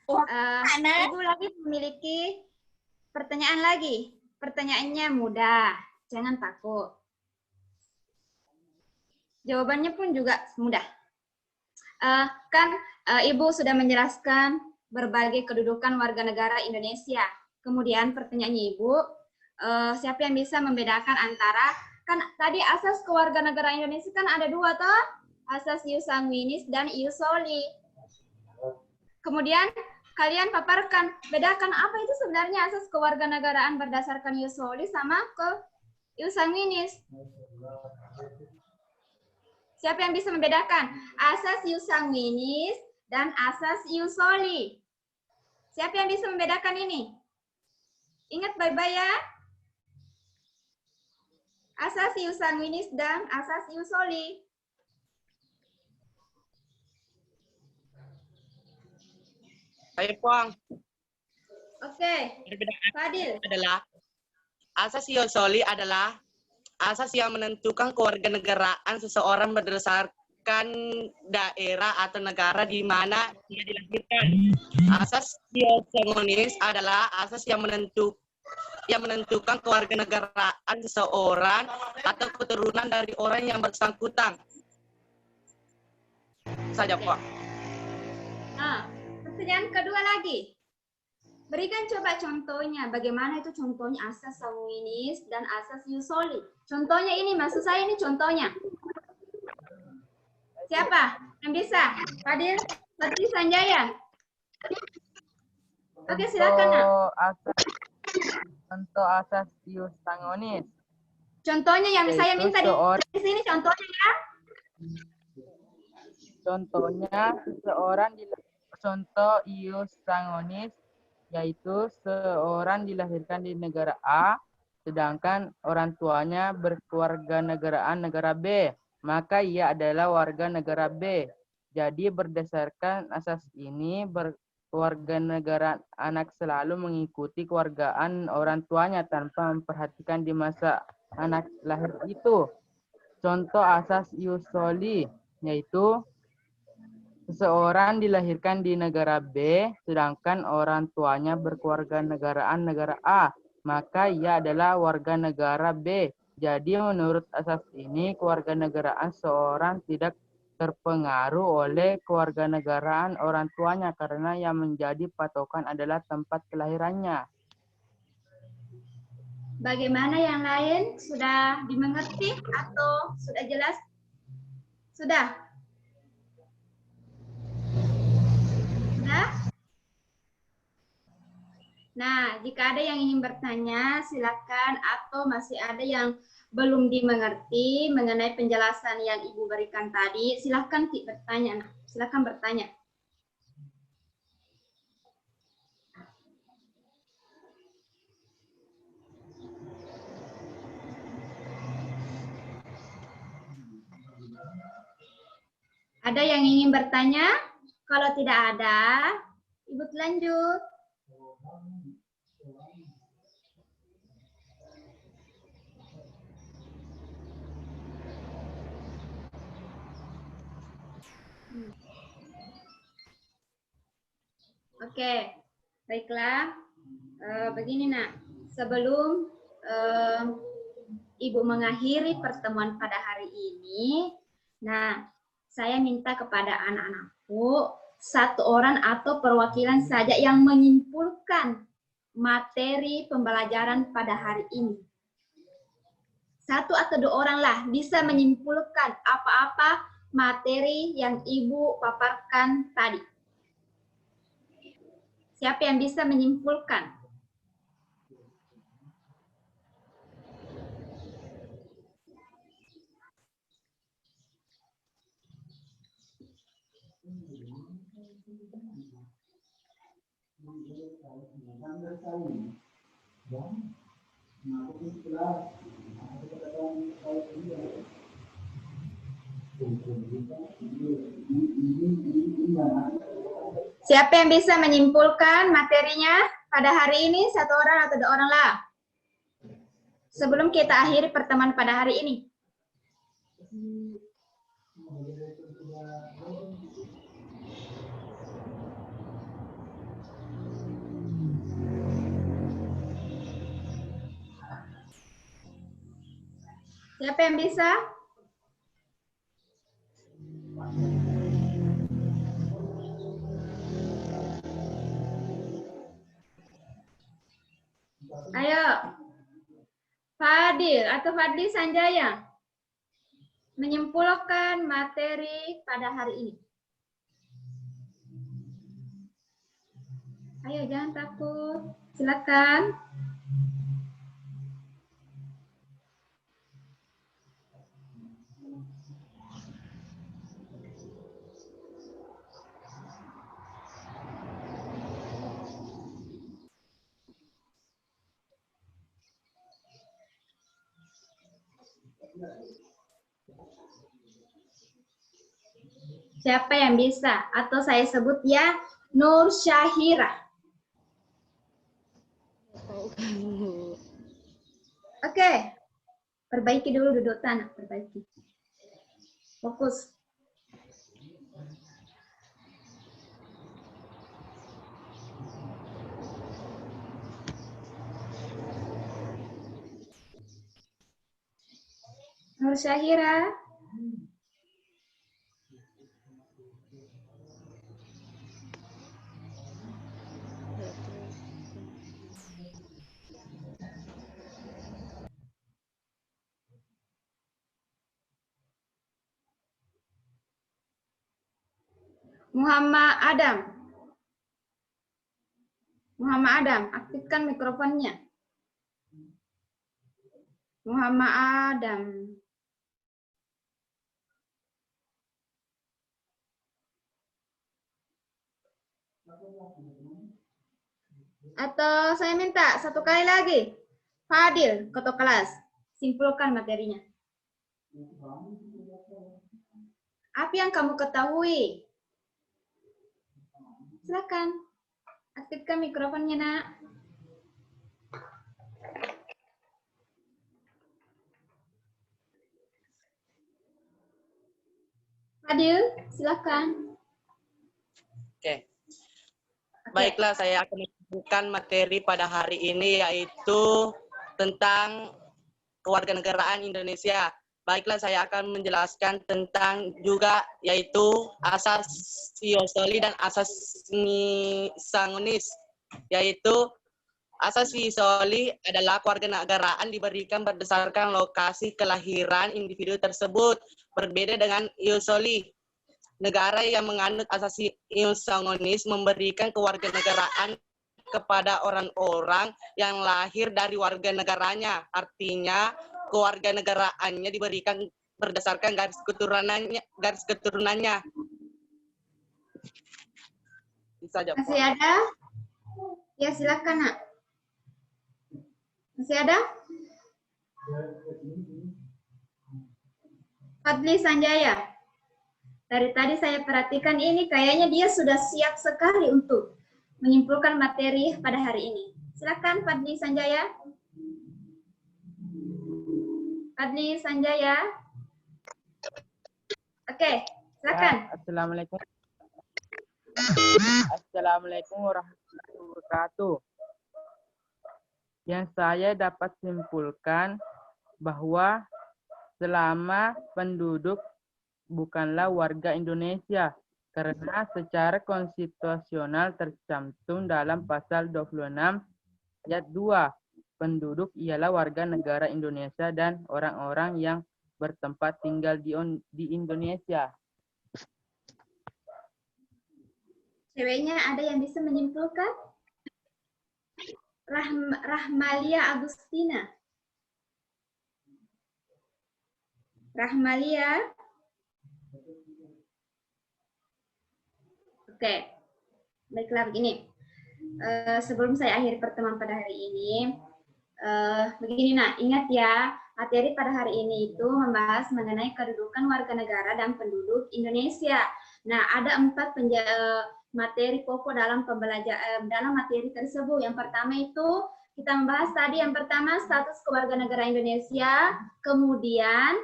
Ibu lagi memiliki pertanyaan lagi. Pertanyaannya mudah. Jangan takut. Jawabannya pun juga mudah. Ibu sudah menjelaskan berbagai kedudukan warga negara Indonesia. Kemudian pertanyaannya Ibu, siapa yang bisa membedakan antara, kan tadi asas kewarganegaraan Indonesia kan ada dua toh, asas ius sanguinis dan ius soli. Kemudian kalian paparkan, bedakan apa itu sebenarnya asas kewarganegaraan berdasarkan ius soli sama ius sanguinis. Siapa yang bisa membedakan asas ius sanguinis dan asas ius soli? Siapa yang bisa membedakan ini? Ingat baik-baik ya. Asas ius sanguinis dan asas ius soli. Ayo, Puang. Oke. Fadil. Adalah asas ius soli adalah asas yang menentukan kewarganegaraan seseorang berdasarkan daerah atau negara di mana dia dilahirkan. Asas ius sanguinis adalah asas yang menentukan kewarganegaraan seseorang atau keturunan dari orang yang bersangkutan. Saja, Pak. Pertanyaan kedua lagi. Berikan coba contohnya, bagaimana itu contohnya asas sanguinis dan asas ius soli. Contohnya ini, maksud saya ini contohnya. Siapa yang bisa? Fadil, Fatri Sanjaya. Oke, silakan. Contoh asas ius sanguinis. Contohnya yang saya minta di sini contohnya ya. Contoh ius sanguinis yaitu seorang dilahirkan di negara A, sedangkan orang tuanya berkewarganegaraan negara B, maka ia adalah warga negara B. Jadi berdasarkan asas ini, kewarganegaraan anak selalu mengikuti kewargaan orang tuanya tanpa memperhatikan di masa anak lahir itu. Contoh asas ius soli yaitu seseorang dilahirkan di negara B, sedangkan orang tuanya berkewarganegaraan negara A, maka ia adalah warga negara B. Jadi menurut asas ini, kewarganegaraan seorang tidak terpengaruh oleh kewarganegaraan orang tuanya karena yang menjadi patokan adalah tempat kelahirannya. Bagaimana yang lain? Sudah dimengerti atau sudah jelas? Sudah? Nah, jika ada yang ingin bertanya, silakan, atau masih ada yang belum dimengerti mengenai penjelasan yang Ibu berikan tadi, silakan bertanya. Silakan bertanya. Ada yang ingin bertanya? Kalau tidak ada, Ibu lanjut. Oke, baiklah. Begini nak, sebelum Ibu mengakhiri pertemuan pada hari ini, nah saya minta kepada anak-anakku satu orang atau perwakilan saja yang menyimpulkan materi pembelajaran pada hari ini. Satu atau dua orang lah bisa menyimpulkan apa-apa materi yang Ibu paparkan tadi. Siapa yang bisa menyimpulkan? Siapa yang bisa menyimpulkan materinya pada hari ini? Satu orang atau dua orang lah. Sebelum kita akhiri pertemuan pada hari ini. Siapa yang bisa? Ayo, Fadil atau Fadli Sanjaya menyimpulkan materi pada hari ini. Ayo, jangan takut. Silakan. Siapa yang bisa? Atau saya sebut ya, Nur Syahira. Oke. Perbaiki dulu duduk tanah. Perbaiki. Fokus. Nur Syahira. Muhammad Adam. Muhammad Adam, aktifkan mikrofonnya. Muhammad Adam. Atau saya minta satu kali lagi. Fadil, ketua kelas, simpulkan materinya. Apa yang kamu ketahui? Silakan. Aktifkan mikrofonnya, Nak. Fadil, silakan. Oke. Baiklah, saya akan menunjukkan materi pada hari ini yaitu tentang kewarganegaraan Indonesia. Baiklah, saya akan menjelaskan tentang juga yaitu asas Siosoli dan asas Sangunis. Yaitu asas Siosoli adalah kewarganegaraan diberikan berdasarkan lokasi kelahiran individu tersebut. Berbeda dengan Iusoli. Negara yang menganut asas Sangunis memberikan kewarganegaraan kepada orang-orang yang lahir dari warga negaranya. Artinya, kewarganegaraannya diberikan berdasarkan garis keturunannya. Bisa jawab. Masih ada? Ya, silakan, Nak. Masih ada? Fadli Sanjaya. Dari tadi saya perhatikan ini kayaknya dia sudah siap sekali untuk menyimpulkan materi pada hari ini. Silakan Fadli Sanjaya. Fadli Sanjaya. Oke, silakan. Assalamualaikum. Assalamualaikum warahmatullahi wabarakatuh. Yang saya dapat simpulkan bahwa selama penduduk bukanlah warga Indonesia karena secara konstitusional tercantum dalam pasal 26 ayat 2, penduduk ialah warga negara Indonesia dan orang-orang yang bertempat tinggal di Indonesia. Ceweknya ada yang bisa menyimpulkan? Rahmalia Agustina. Rahmalia. Oke, baiklah begini. Sebelum saya akhiri pertemuan pada hari ini, begini ingat ya, materi pada hari ini itu membahas mengenai kedudukan warga negara dan penduduk Indonesia. Nah, ada 4 materi pokok dalam pembelajaran dalam materi tersebut. Yang pertama itu kita membahas tadi yang pertama status kewarganegaraan Indonesia, kemudian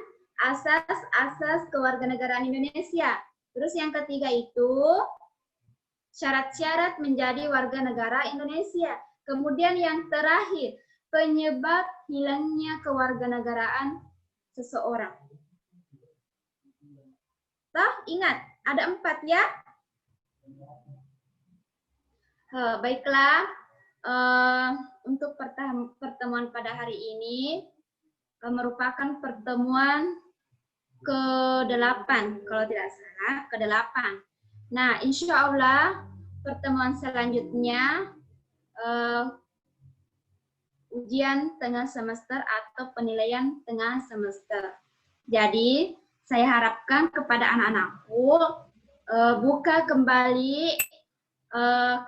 asas-asas kewarganegaraan Indonesia. Terus yang ketiga itu syarat-syarat menjadi warga negara Indonesia. Kemudian yang terakhir, penyebab hilangnya kewarganegaraan seseorang. Toh, ingat, ada 4 ya. Baiklah, untuk pertemuan pada hari ini merupakan pertemuan ke-8, kalau tidak salah, ke-8. Nah, insya Allah pertemuan selanjutnya ujian tengah semester atau penilaian tengah semester. Jadi, saya harapkan kepada anak-anakku buka kembali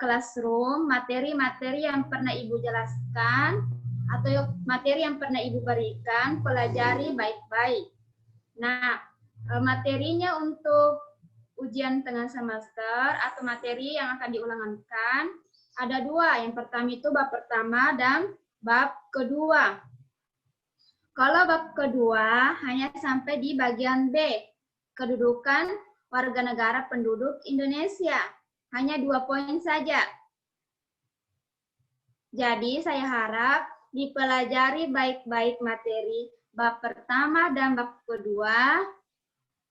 classroom, materi-materi yang pernah Ibu jelaskan atau materi yang pernah Ibu berikan, pelajari baik-baik. Nah, materinya untuk ujian tengah semester atau materi yang akan diulangkan ada 2. Yang pertama itu bab pertama dan bab kedua. Kalau bab kedua hanya sampai di bagian B, kedudukan warga negara penduduk Indonesia. Hanya 2 poin saja. Jadi saya harap dipelajari baik-baik materi bab pertama dan bab kedua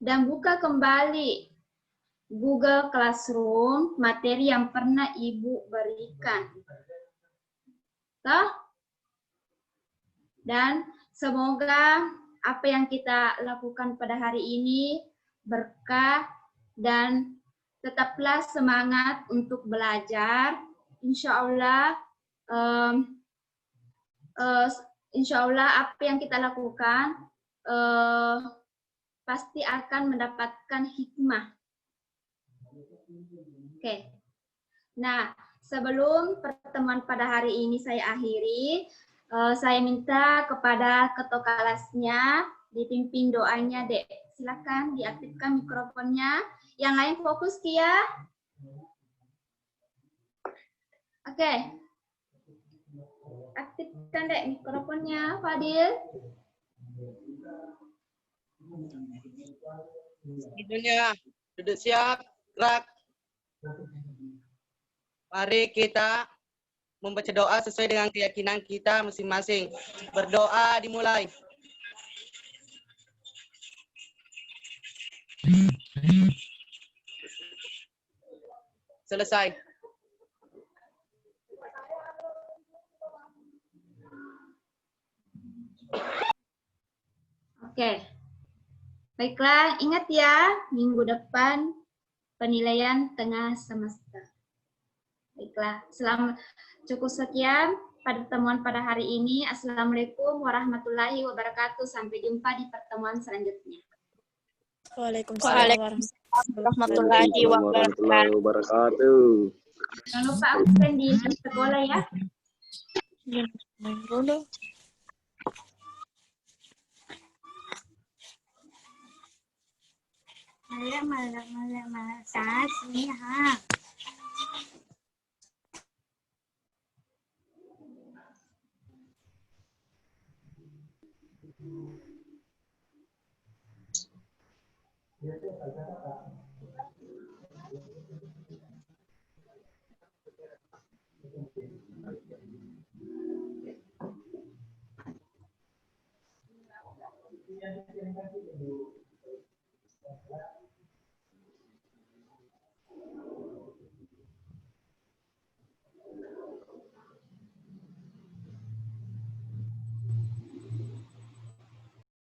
dan buka kembali Google Classroom, materi yang pernah Ibu berikan. Toh? Dan semoga apa yang kita lakukan pada hari ini berkah dan tetaplah semangat untuk belajar. Insya Allah apa yang kita lakukan pasti akan mendapatkan hikmah. Oke. Nah, sebelum pertemuan pada hari ini saya akhiri, saya minta kepada ketua kelasnya dipimpin doanya, Dek. Silakan diaktifkan mikrofonnya. Yang lain fokus, Kia. Oke. Aktifkan, Dek, mikrofonnya, Fadil. Ibunya duduk siap, gerak. Mari kita membaca doa sesuai dengan keyakinan kita masing-masing. Berdoa dimulai. Selesai. Oke. Baiklah, ingat ya, minggu depan penilaian tengah semester. Baiklah, cukup sekian pada pertemuan pada hari ini. Assalamualaikum warahmatullahi wabarakatuh. Sampai jumpa di pertemuan selanjutnya. Waalaikumsalam warahmatullahi wabarakatuh. Jangan lupa absen di sekolah ya. Ya.